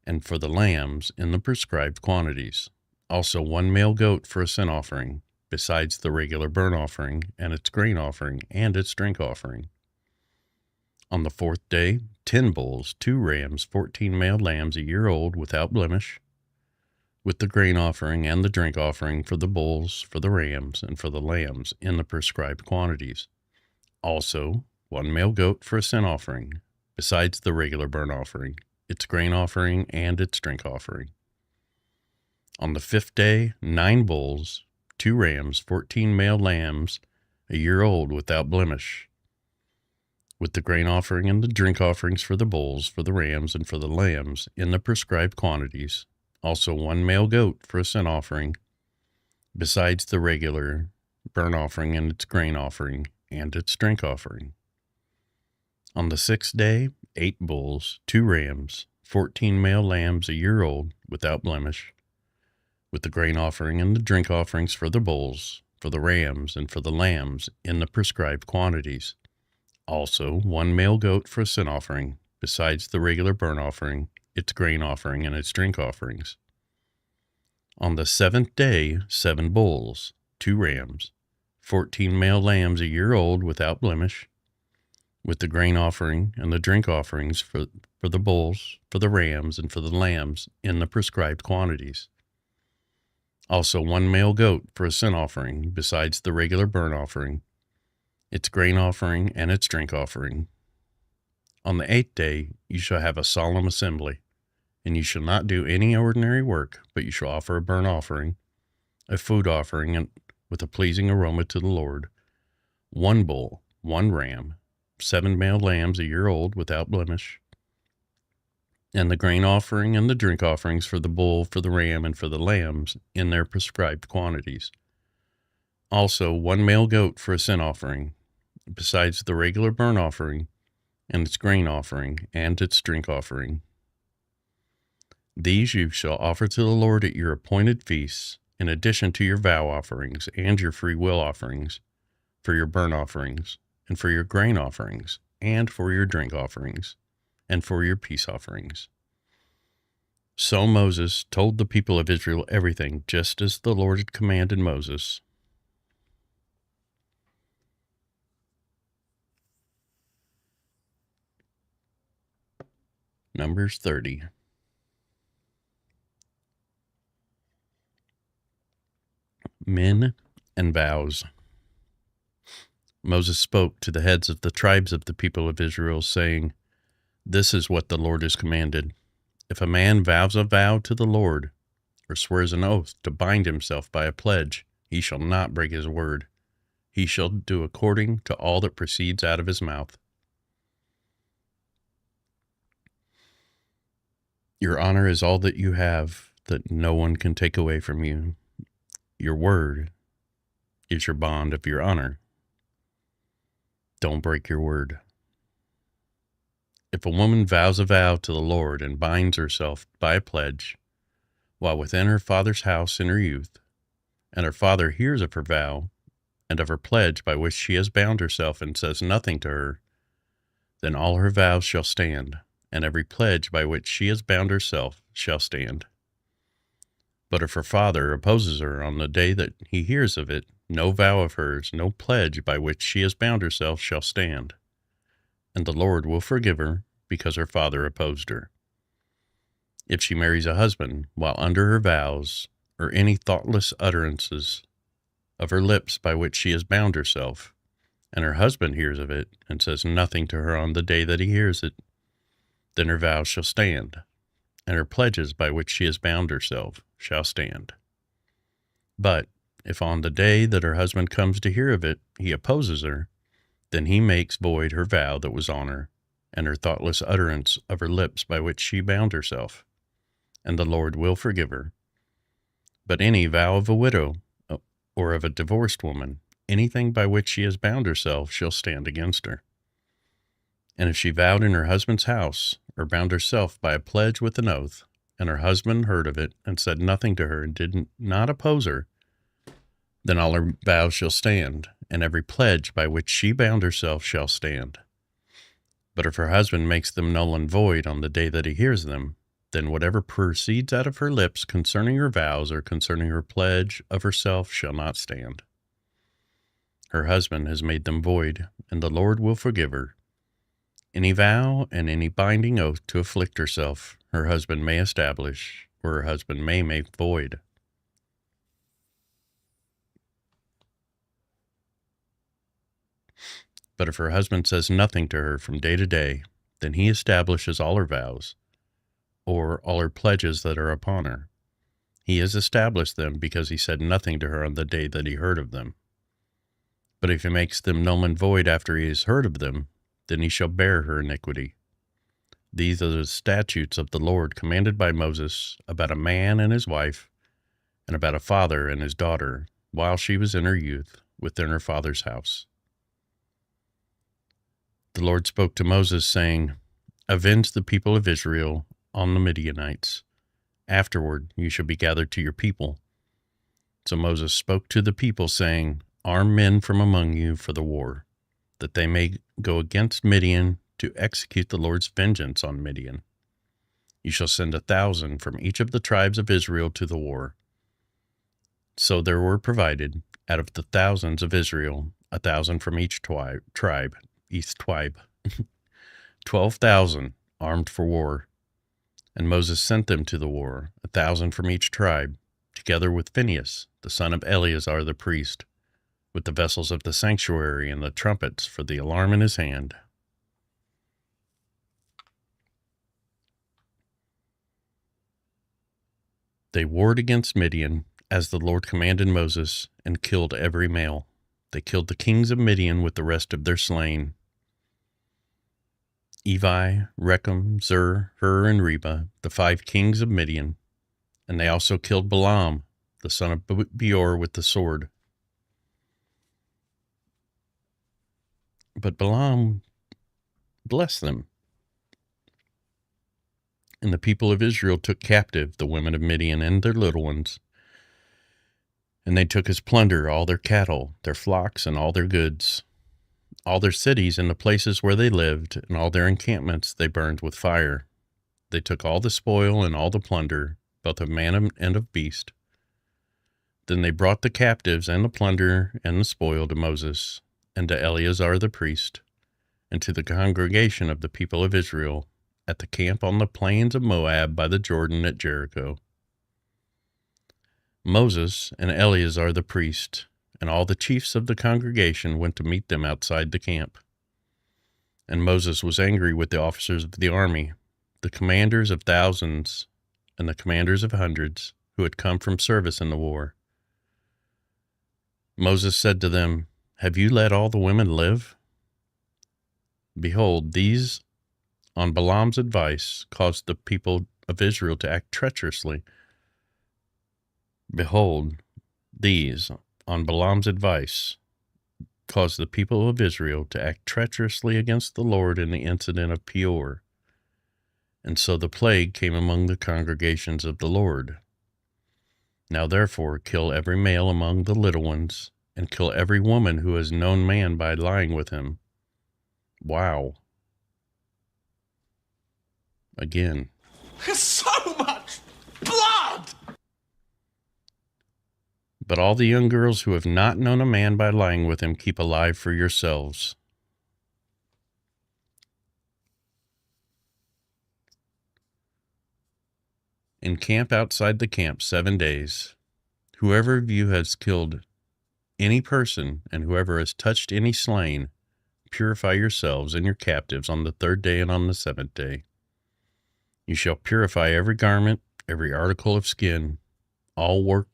and for the lambs in the prescribed quantities. Also 1 male goat for a sin offering, besides the regular burnt offering and its grain offering and its drink offering. On the 4th day, 10 bulls, 2 rams, 14 male lambs a year old without blemish, with the grain offering and the drink offering for the bulls, for the rams, and for the lambs in the prescribed quantities. Also 1 male goat for a sin offering, besides the regular burnt offering, its grain offering, and its drink offering. On the 5th day, 9 bulls, 2 rams, 14 male lambs, a year old without blemish, with the grain offering and the drink offerings for the bulls, for the rams, and for the lambs in the prescribed quantities. Also 1 male goat for a sin offering, besides the regular burnt offering and its grain offering and its drink offering. On the 6th day, 8 bulls, 2 rams, 14 male lambs a year old without blemish, with the grain offering and the drink offerings for the bulls, for the rams, and for the lambs in the prescribed quantities. Also 1 male goat for a sin offering, besides the regular burnt offering, its grain offering, and its drink offerings. On the 7th day, 7 bulls, 2 rams, 14 male lambs a year old without blemish, with the grain offering and the drink offerings for the bulls, for the rams, and for the lambs in the prescribed quantities. Also 1 male goat for a sin offering, besides the regular burnt offering, its grain offering, and its drink offering. On the 8th day you shall have a solemn assembly, and you shall not do any ordinary work, but you shall offer a burnt offering, a food offering, and with a pleasing aroma to the Lord, 1 bull, 1 ram, 7 male lambs a year old without blemish, and the grain offering and the drink offerings for the bull, for the ram, and for the lambs in their prescribed quantities. Also 1 male goat for a sin offering, besides the regular burnt offering and its grain offering and its drink offering. These you shall offer to the Lord at your appointed feasts, in addition to your vow offerings and your free will offerings, for your burnt offerings, and for your grain offerings, and for your drink offerings, and for your peace offerings. So Moses told the people of Israel everything, just as the Lord had commanded Moses. Numbers 30. Men and vows. Moses spoke to the heads of the tribes of the people of Israel, saying, "This is what the Lord has commanded. If a man vows a vow to the Lord, or swears an oath to bind himself by a pledge, he shall not break his word. He shall do according to all that proceeds out of his mouth. Your honor is all that you have, that no one can take away from you. Your word is your bond of your honor. Don't break your word. If a woman vows a vow to the Lord and binds herself by a pledge, while within her father's house in her youth, and her father hears of her vow and of her pledge by which she has bound herself and says nothing to her, then all her vows shall stand, and every pledge by which she has bound herself shall stand. But if her father opposes her on the day that he hears of it, no vow of hers, no pledge by which she has bound herself shall stand, and the Lord will forgive her because her father opposed her. If she marries a husband while under her vows, or any thoughtless utterances of her lips by which she has bound herself, and her husband hears of it and says nothing to her on the day that he hears it, then her vows shall stand, and her pledges by which she has bound herself shall stand. But if on the day that her husband comes to hear of it, he opposes her, then he makes void her vow that was on her, and her thoughtless utterance of her lips by which she bound herself, and the Lord will forgive her. But any vow of a widow or of a divorced woman, anything by which she has bound herself, shall stand against her. And if she vowed in her husband's house, or bound herself by a pledge with an oath, and her husband heard of it and said nothing to her and did not oppose her, then all her vows shall stand, and every pledge by which she bound herself shall stand. But if her husband makes them null and void on the day that he hears them, then whatever proceeds out of her lips concerning her vows or concerning her pledge of herself shall not stand. Her husband has made them void, and the Lord will forgive her. Any vow and any binding oath to afflict herself, her husband may establish, or her husband may make void. But if her husband says nothing to her from day to day, then he establishes all her vows, or all her pledges that are upon her. He has established them because he said nothing to her on the day that he heard of them. But if he makes them null and void after he has heard of them, then he shall bear her iniquity. These are the statutes of the Lord commanded by Moses about a man and his wife, and about a father and his daughter, while she was in her youth, within her father's house. The Lord spoke to Moses, saying, Avenge the people of Israel on the Midianites. Afterward you shall be gathered to your people. So Moses spoke to the people, saying, Arm men from among you for the war, that they may go against Midian to execute the Lord's vengeance on Midian. You shall send 1,000 from each of the tribes of Israel to the war. So there were provided, out of the thousands of Israel, 1,000 from each tribe, 12,000 armed for war. And Moses sent them to the war, 1,000 from each tribe, together with Phinehas, the son of Eleazar the priest, with the vessels of the sanctuary and the trumpets for the alarm in his hand. They warred against Midian, as the Lord commanded Moses, and killed every male. They killed the kings of Midian with the rest of their slain, Evi, Rechem, Zur, Hur, and Reba, the 5 kings of Midian. And they also killed Balaam, the son of Beor, with the sword. But Balaam blessed them. And the people of Israel took captive the women of Midian and their little ones. And they took as plunder all their cattle, their flocks, and all their goods. All their cities and the places where they lived, and all their encampments they burned with fire. They took all the spoil and all the plunder, both of man and of beast. Then they brought the captives and the plunder and the spoil to Moses, and to Eleazar the priest, and to the congregation of the people of Israel, at the camp on the plains of Moab by the Jordan at Jericho. Moses and Eleazar the priest and all the chiefs of the congregation went to meet them outside the camp. And Moses was angry with the officers of the army, the commanders of thousands and the commanders of hundreds, who had come from service in the war. Moses said to them, Have you let all the women live? Behold, these, on Balaam's advice, caused the people of Israel to act treacherously. Behold, these, on Balaam's advice, caused the people of Israel to act treacherously against the Lord in the incident of Peor. And so the plague came among the congregations of the Lord. Now therefore kill every male among the little ones, and kill every woman who has known man by lying with him. Wow. Again. So much blood! But all the young girls who have not known a man by lying with him, keep alive for yourselves. Encamp outside the camp 7 days. Whoever of you has killed any person, and whoever has touched any slain, purify yourselves and your captives on the 3rd day and on the 7th day. You shall purify every garment, every article of skin, all work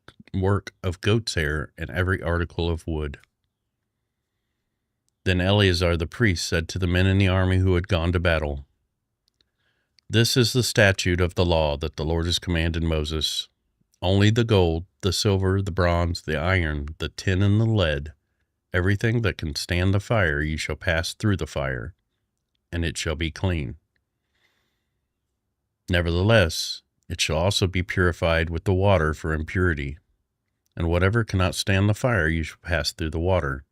of goat's hair, and every article of wood. Then Eleazar the priest said to the men in the army who had gone to battle, This is the statute of the law that the Lord has commanded Moses. Only the gold, the silver, the bronze, the iron, the tin, and the lead, everything that can stand the fire, you shall pass through the fire, and it shall be clean. Nevertheless, it shall also be purified with the water for impurity. And whatever cannot stand the fire, you shall pass through the water.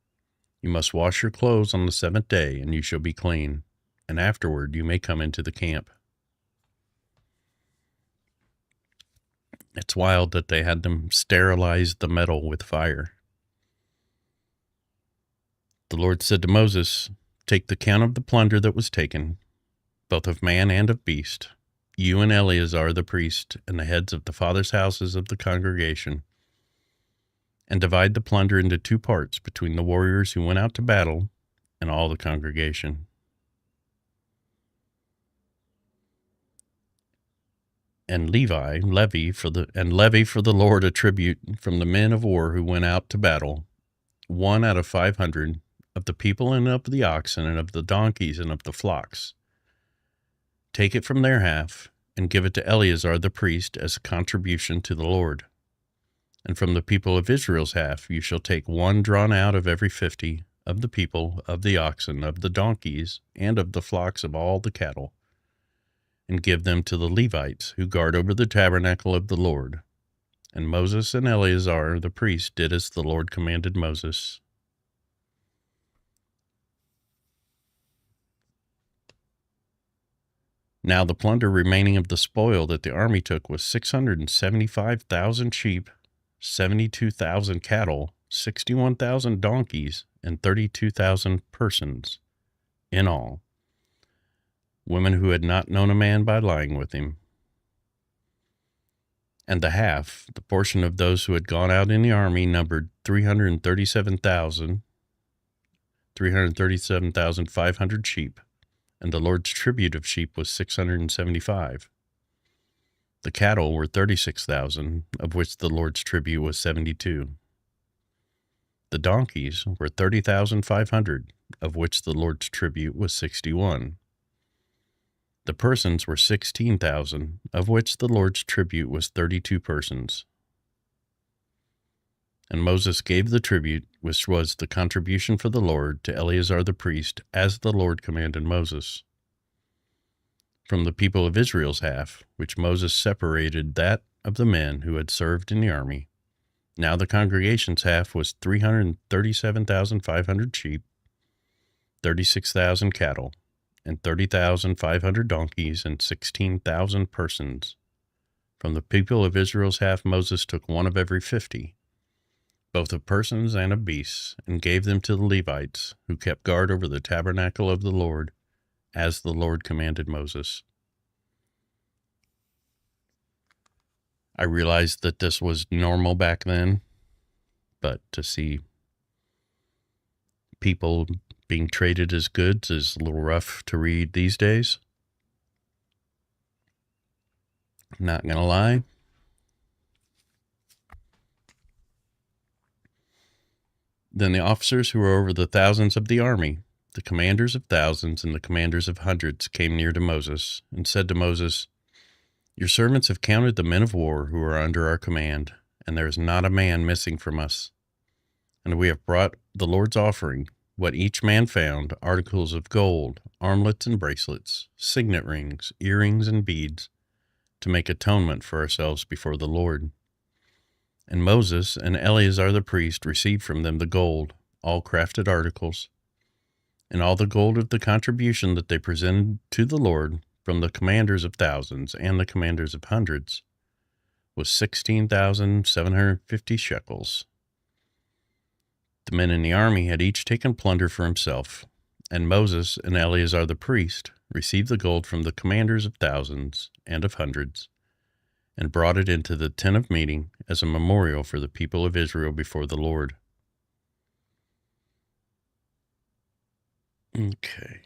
You must wash your clothes on the 7th day, and you shall be clean. And afterward you may come into the camp. It's wild that they had them sterilize the metal with fire. The Lord said to Moses, Take the count of the plunder that was taken, both of man and of beast, you and Eleazar the priest, and the heads of the fathers' houses of the congregation, and divide the plunder into 2 parts between the warriors who went out to battle and all the congregation. and levy for the Lord a tribute from the men of war who went out to battle, 1 out of 500 of the people and of the oxen and of the donkeys and of the flocks. Take it from their half and give it to Eleazar the priest as a contribution to the Lord. And from the people of Israel's half you shall take 1 drawn out of every 50 of the people, of the oxen, of the donkeys, and of the flocks of all the cattle, and give them to the Levites who guard over the tabernacle of the Lord. And Moses and Eleazar the priest did as the Lord commanded Moses. Now the plunder remaining of the spoil that the army took was 675,000 sheep, 72,000 cattle, 61,000 donkeys, and 32,000 persons in all, women who had not known a man by lying with him. And the portion of those who had gone out in the army, numbered 337,500 sheep, and the Lord's tribute of sheep was 675. The cattle were 36,000, of which the Lord's tribute was 72. The donkeys were 30,500, of which the Lord's tribute was 61. The persons were 16,000, of which the Lord's tribute was 32 persons. And Moses gave the tribute, which was the contribution for the Lord, to Eleazar the priest, as the Lord commanded Moses. From the people of Israel's half, which Moses separated that of the men who had served in the army. Now the congregation's half was 337,500 sheep, 36,000 cattle, and 30,500 donkeys, and 16,000 persons. From the people of Israel's half Moses took 1 of every 50, both of persons and of beasts, and gave them to the Levites, who kept guard over the tabernacle of the Lord, as the Lord commanded Moses. I realized that this was normal back then, but to see people being traded as goods is a little rough to read these days. Not gonna lie. Then the officers who were over the thousands of the army, the commanders of thousands and the commanders of hundreds, came near to Moses and said to Moses, "Your servants have counted the men of war who are under our command, and there is not a man missing from us. And we have brought the Lord's offering, what each man found, articles of gold, armlets and bracelets, signet rings, earrings and beads, to make atonement for ourselves before the Lord." And Moses and Eleazar the priest received from them the gold, all crafted articles, and all the gold of the contribution that they presented to the Lord from the commanders of thousands and the commanders of hundreds was 16,750 shekels. The men in the army had each taken plunder for himself, and Moses and Eleazar the priest received the gold from the commanders of thousands and of hundreds, and brought it into the tent of meeting as a memorial for the people of Israel before the Lord. Okay.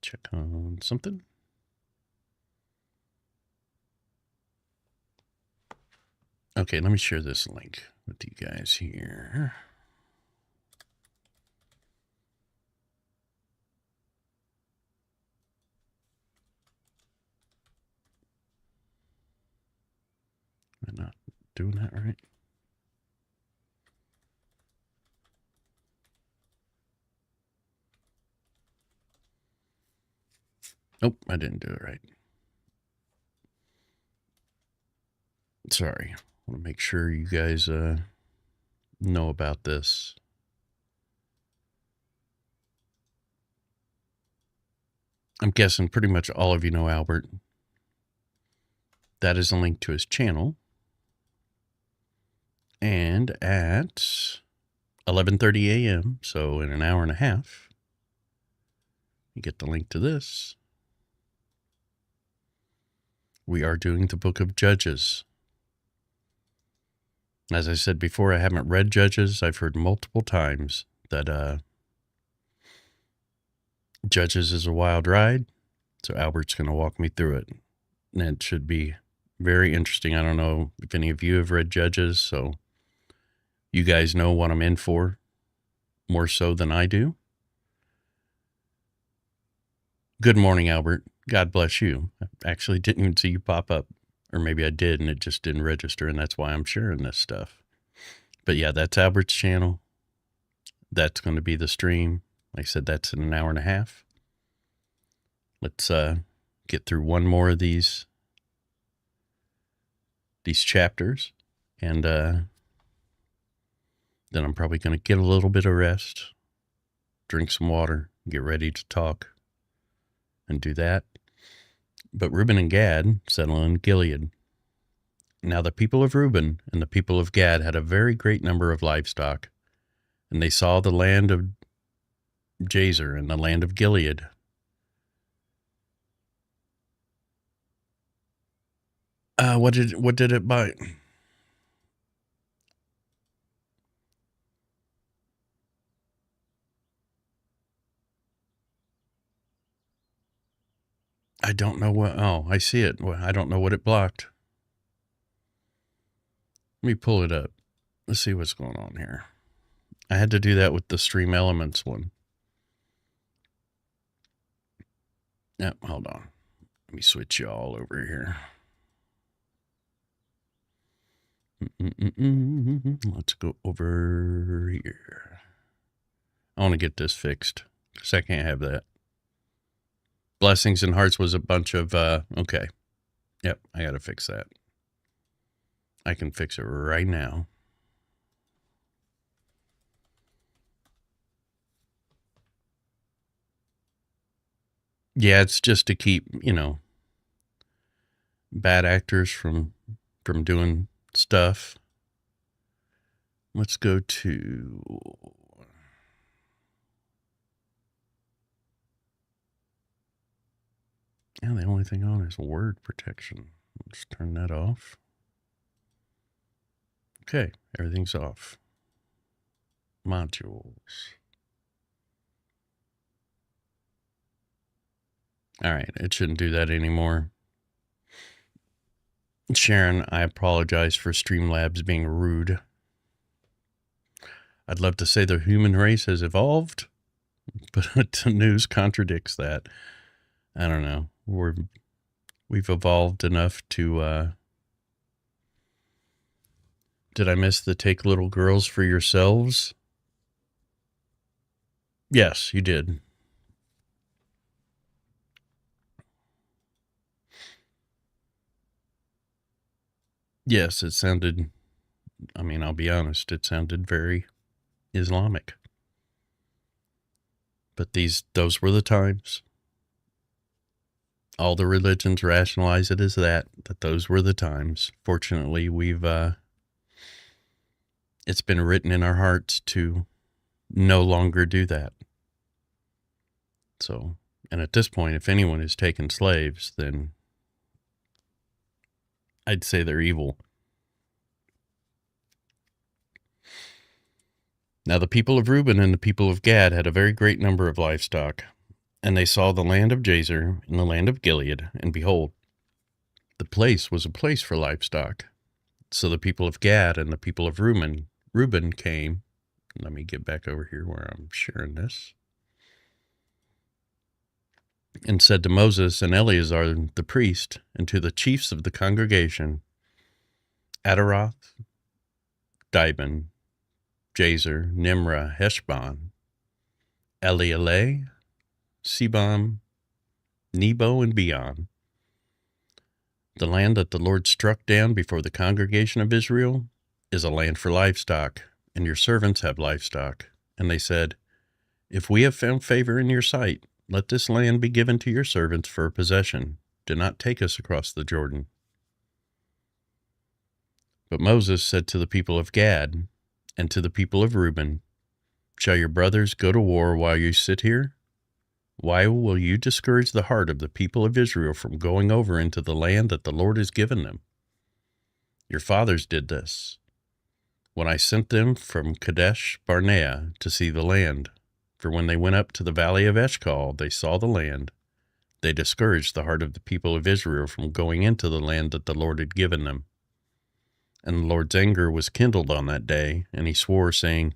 Check on something. Okay, let me share this link with you guys here. Am I not doing that right? Nope, I didn't do it right. Sorry. I want to make sure you guys know about this. I'm guessing pretty much all of you know Albert. That is a link to his channel. And at 11:30 a.m., so in an hour and a half, you get the link to this. We are doing the book of Judges. As I said before, I haven't read Judges. I've heard multiple times that Judges is a wild ride, so Albert's going to walk me through it. And it should be Very interesting. I don't know if any of you have read Judges, so you guys know what I'm in for more so than I do. Good morning, Albert. God bless you. I actually didn't even see you pop up. Or maybe I did and it just didn't register, and that's why I'm sharing this stuff. But yeah, that's Albert's channel. That's going to be the stream. Like I said, that's in an hour and a half. Let's get through one more of these chapters, and then I'm probably going to get a little bit of rest, drink some water, get ready to talk, and do that. But Reuben and Gad settle in Gilead. Now the people of Reuben and the people of Gad had a very great number of livestock, and they saw the land of Jazer and the land of Gilead. What did it buy? I don't know what. Oh, I see it. Well, I don't know what it blocked. Let me pull it up. Let's see what's going on here. I had to do that with the Stream Elements one. Yep, hold on. Let me switch you all over here. Let's go over here. I want to get this fixed because I can't have that. Blessings and Hearts was a bunch of, okay. Yep, I got to fix that. I can fix it right now. Yeah, it's just to keep, bad actors from doing stuff. Let's go to... Yeah, the only thing on is word protection. Let's turn that off. Okay, everything's off. Modules. All right, it shouldn't do that anymore. Sharon, I apologize for Streamlabs being rude. I'd love to say the human race has evolved, but the news contradicts that. I don't know. We've evolved enough to, did I miss the take little girls for yourselves? Yes, you did. Yes, it sounded, I mean, I'll be honest, it sounded very Islamic. But those were the times. All the religions rationalize it as that those were the times. Fortunately, it's been written in our hearts to no longer do that. So, and at this point, if anyone is taking slaves, then I'd say they're evil. Now the people of Reuben and the people of Gad had a very great number of livestock, and they saw the land of Jazer and the land of Gilead, and behold, the place was a place for livestock. So the people of Gad and the people of Reuben came. Let me get back over here where I'm sharing this. And said to Moses and Eleazar the priest, and to the chiefs of the congregation, Adaroth, Dibon, Jazer, Nimrah, Heshbon, Elealeh, Sebam, Nebo, and Beon, the land that the Lord struck down before the congregation of Israel is a land for livestock, and your servants have livestock. And they said, if we have found favor in your sight, let this land be given to your servants for a possession. Do not take us across the Jordan. But Moses said to the people of Gad and to the people of Reuben, shall your brothers go to war while you sit here? Why will you discourage the heart of the people of Israel from going over into the land that the Lord has given them? Your fathers did this, when I sent them from Kadesh Barnea to see the land. For when they went up to the valley of Eshcol, they saw the land. they discouraged the heart of the people of Israel from going into the land that the Lord had given them. And the Lord's anger was kindled on that day, and he swore, saying,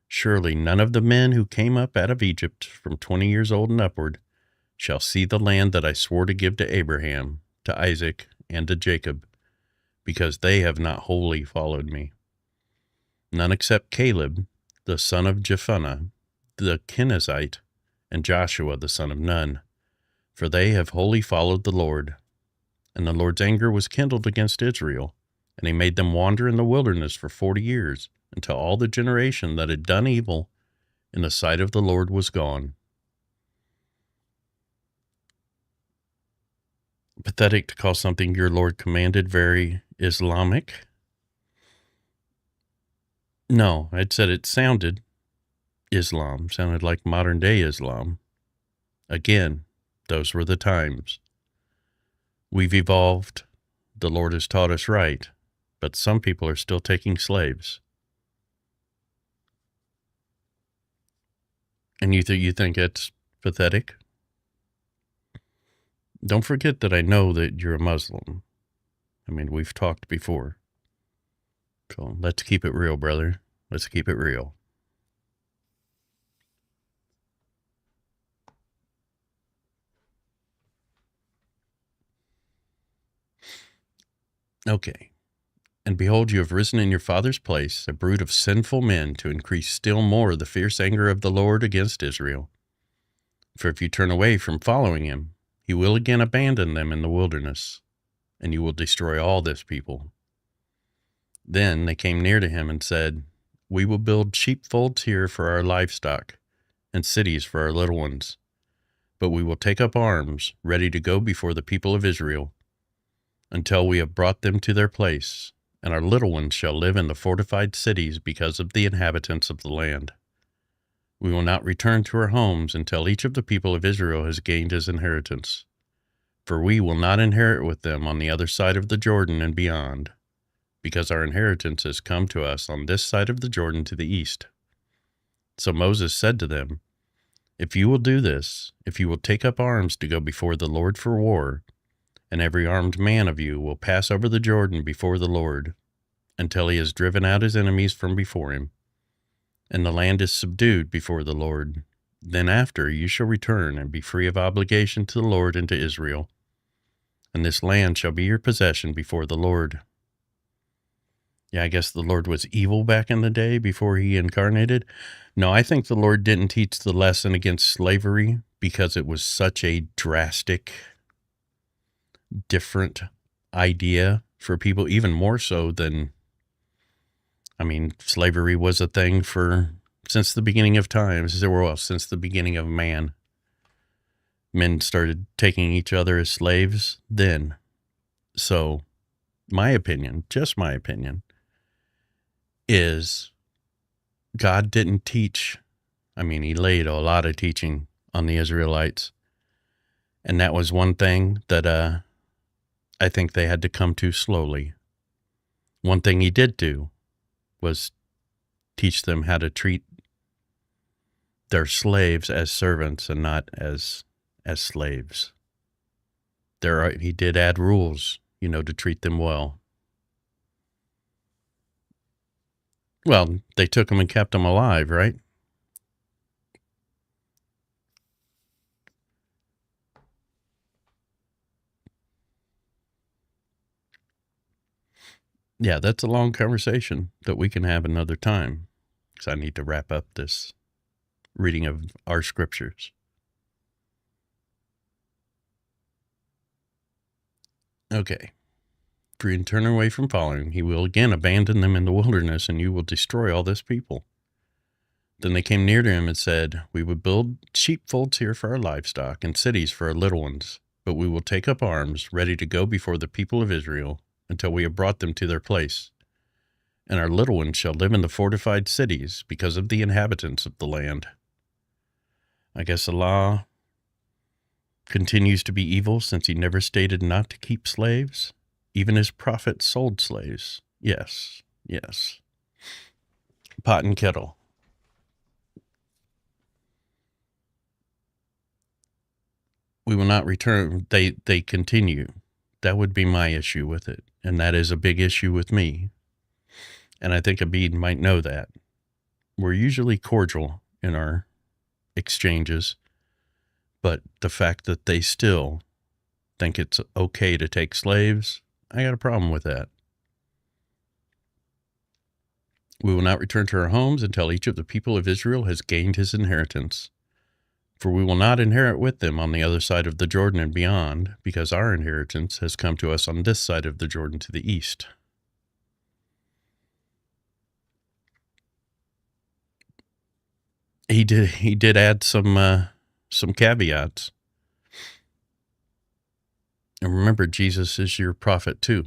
Surely none of the men who came up out of Egypt from 20 years old and upward shall see the land that I swore to give to Abraham, to Isaac, and to Jacob, because they have not wholly followed me. None except Caleb, the son of Jephunneh, the Kenizzite, and Joshua, the son of Nun, for they have wholly followed the Lord. And the Lord's anger was kindled against Israel, and he made them wander in the wilderness for 40 years, until all the generation that had done evil in the sight of the Lord was gone. Pathetic to call something your Lord commanded very Islamic? No, I'd said it sounded Islam, sounded like modern day Islam. Again, those were the times. We've evolved, the Lord has taught us right, but some people are still taking slaves. And you think it's pathetic? Don't forget that I know that you're a Muslim. I mean, we've talked before. So let's keep it real, brother. Let's keep it real. Okay. And behold, you have risen in your father's place, a brood of sinful men, to increase still more the fierce anger of the Lord against Israel. For if you turn away from following him, he will again abandon them in the wilderness, and you will destroy all this people. Then they came near to him and said, We will build sheepfolds here for our livestock, and cities for our little ones. But we will take up arms, ready to go before the people of Israel, until we have brought them to their place, and our little ones shall live in the fortified cities because of the inhabitants of the land. We will not return to our homes until each of the people of Israel has gained his inheritance, for we will not inherit with them on the other side of the Jordan and beyond, because our inheritance has come to us on this side of the Jordan to the east. So Moses said to them, If you will do this, if you will take up arms to go before the Lord for war, and every armed man of you will pass over the Jordan before the Lord, until he has driven out his enemies from before him, and the land is subdued before the Lord, then after you shall return and be free of obligation to the Lord and to Israel, and this land shall be your possession before the Lord. Yeah, I guess the Lord was evil back in the day before he incarnated. No, I think the Lord didn't teach the lesson against slavery because it was such a drastic, different idea for people, even more so than, I mean, slavery was a thing since the beginning of times, since the beginning of man. Men started taking each other as slaves then. So, my opinion, just my opinion, is God didn't teach. I mean, he laid a lot of teaching on the Israelites. And that was one thing that I think they had to come to slowly. One thing he did do was teach them how to treat their slaves as servants and not as slaves. He did add rules, to treat them well. Well, they took them and kept them alive, right? Yeah, that's a long conversation that we can have another time, because I need to wrap up this reading of our scriptures. Okay. For you turn away from following, he will again abandon them in the wilderness, and you will destroy all this people. Then they came near to him and said, We would build sheepfolds here for our livestock, and cities for our little ones, but we will take up arms, ready to go before the people of Israel, until we have brought them to their place. And our little ones shall live in the fortified cities, because of the inhabitants of the land. I guess Allah continues to be evil, since he never stated not to keep slaves. Even his prophets sold slaves. Yes. Pot and kettle. We will not return. They continue. That would be my issue with it. And that is a big issue with me. And I think Abid might know that. We're usually cordial in our exchanges, but the fact that they still think it's okay to take slaves, I got a problem with that. We will not return to our homes until each of the people of Israel has gained his inheritance. For we will not inherit with them on the other side of the Jordan and beyond, because our inheritance has come to us on this side of the Jordan to the east. He did add some caveats. And remember, Jesus is your prophet too.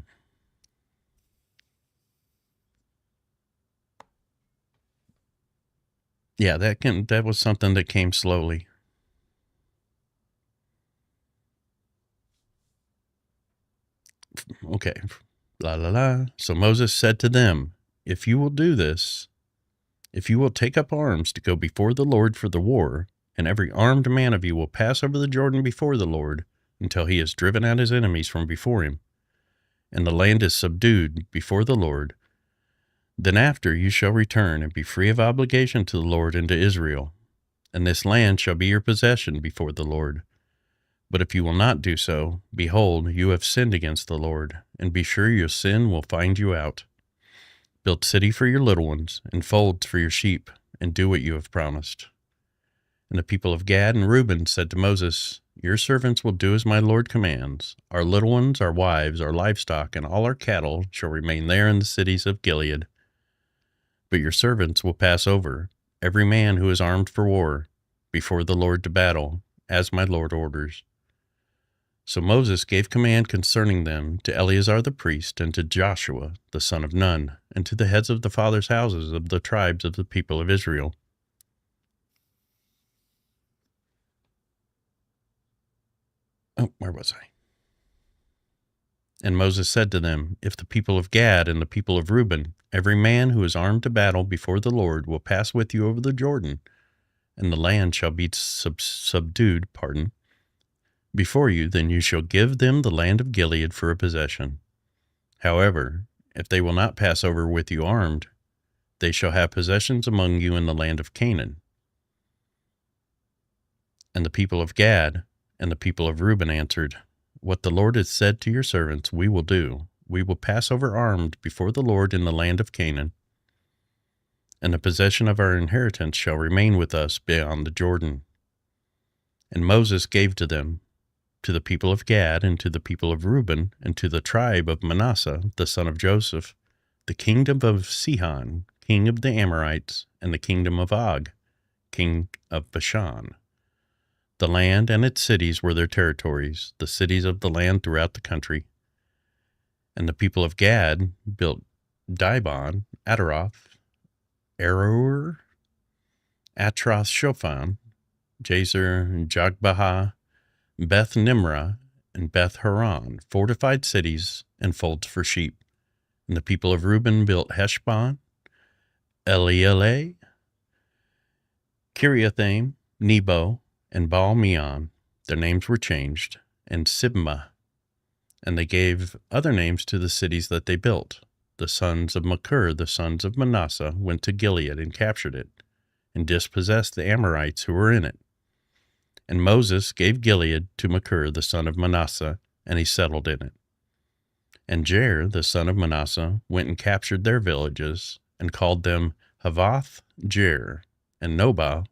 Yeah, that was something that came slowly. Okay. La la la. So Moses said to them, if you will do this, if you will take up arms to go before the Lord for the war, and every armed man of you will pass over the Jordan before the Lord until he has driven out his enemies from before him, and the land is subdued before the Lord, then after you shall return and be free of obligation to the Lord and to Israel, and this land shall be your possession before the Lord. But if you will not do so, behold, you have sinned against the Lord, and be sure your sin will find you out. Build city for your little ones, and folds for your sheep, and do what you have promised. And the people of Gad and Reuben said to Moses, your servants will do as my Lord commands. Our little ones, our wives, our livestock, and all our cattle shall remain there in the cities of Gilead. But your servants will pass over, every man who is armed for war, before the Lord to battle, as my Lord orders. So Moses gave command concerning them to Eleazar the priest, and to Joshua the son of Nun, and to the heads of the fathers' houses of the tribes of the people of Israel. Oh, where was I? And Moses said to them, if the people of Gad and the people of Reuben, every man who is armed to battle before the Lord, will pass with you over the Jordan, and the land shall be subdued, before you, then you shall give them the land of Gilead for a possession. However, if they will not pass over with you armed, they shall have possessions among you in the land of Canaan. And the people of Gad and the people of Reuben answered, what the Lord has said to your servants, we will do. We will pass over armed before the Lord in the land of Canaan, and the possession of our inheritance shall remain with us beyond the Jordan. And Moses gave to them, to the people of Gad, and to the people of Reuben, and to the tribe of Manasseh, the son of Joseph, the kingdom of Sihon, king of the Amorites, and the kingdom of Og, king of Bashan. The land and its cities were their territories, the cities of the land throughout the country. And the people of Gad built Dibon, Ataroth, Aroer, Atroth-Shophan, Jazer, Jogbehah, Beth Nimrah, and Beth Horon, fortified cities and folds for sheep. And the people of Reuben built Heshbon, Elealeh, Kiriathaim, Nebo, and Baal-Meon. Their names were changed, and Sibmah. And they gave other names to the cities that they built. The sons of Machir, the sons of Manasseh, went to Gilead and captured it, and dispossessed the Amorites who were in it. And Moses gave Gilead to Machir, the son of Manasseh, and he settled in it. And Jair, the son of Manasseh, went and captured their villages, and called them Havoth Jair. And Nobah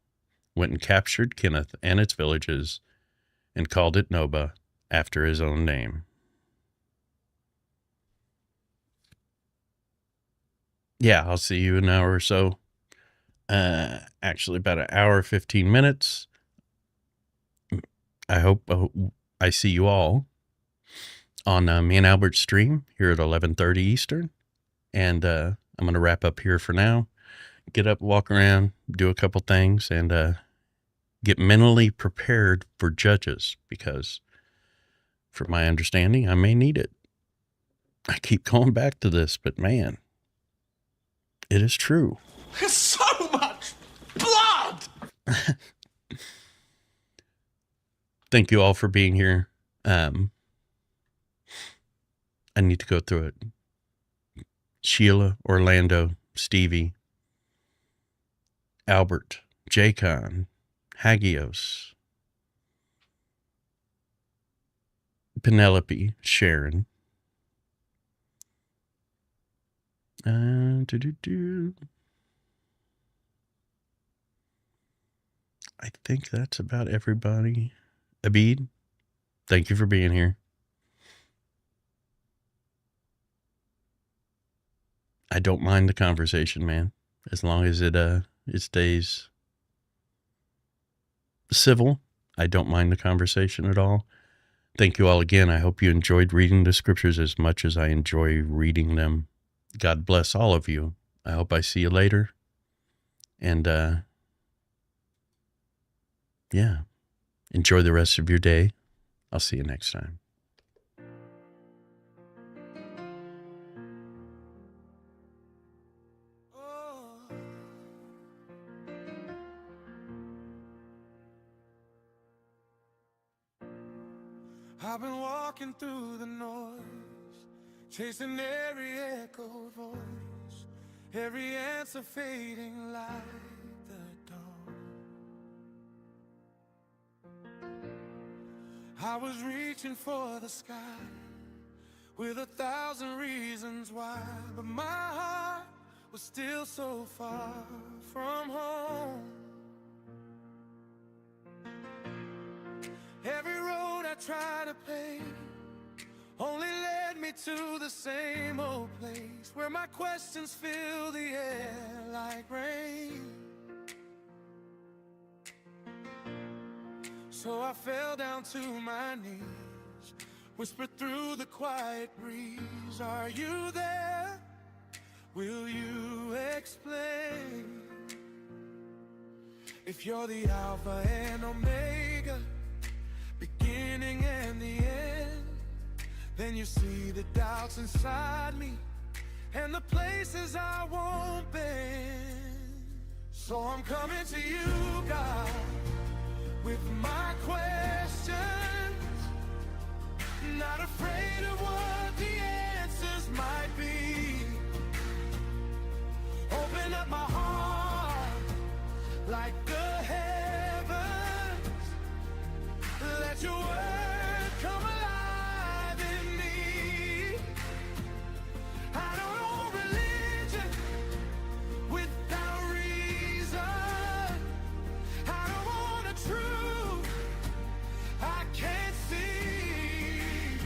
went and captured Kinneth and its villages, and called it Nobah, after his own name. Yeah, I'll see you in an hour or so. Actually, about an hour, 15 minutes. I hope I see you all on me and Albert's stream here at 11:30 Eastern. And I'm going to wrap up here for now. Get up, walk around, do a couple things, and get mentally prepared for judges, because from my understanding, I may need it. I keep going back to this, but man, it is true. So much blood! Thank you all for being here. I need to go through it. Sheila, Orlando, Stevie, Albert, Jaycon, Hagios, Penelope, Sharon. I think that's about everybody. Abid, thank you for being here. I don't mind the conversation, man, as long as it stays civil. I don't mind the conversation at all. Thank you all again. I hope you enjoyed reading the scriptures as much as I enjoy reading them. God bless all of you. I hope I see you later. And yeah, enjoy the rest of your day. I'll see you next time. I've been walking through the noise, chasing every echoed voice, every answer fading like the dawn. I was reaching for the sky with 1,000 reasons why, but my heart was still so far from home. Every road I tried to pave only led me to the same old place, where my questions fill the air like rain. So I fell down to my knees, whispered through the quiet breeze, are you there? Will you explain? If you're the Alpha and Omega, beginning and the end, then you see the doubts inside me and the places I won't bend. So I'm coming to you, God, with my questions, not afraid of what the answers might be. Open up my heart like the heavens, let your word come alive in me. I don't know religion without reason. I don't want a truth I can't see.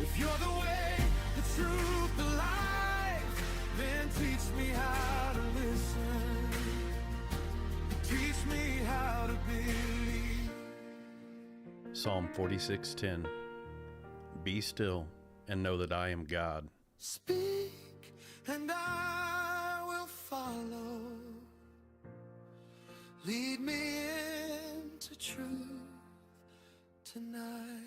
If you're the way, the truth, the life, then teach me how to listen. Teach me how to believe. Psalm 46:10. Be still and know that I am God. Speak and I will follow. Lead me into truth tonight.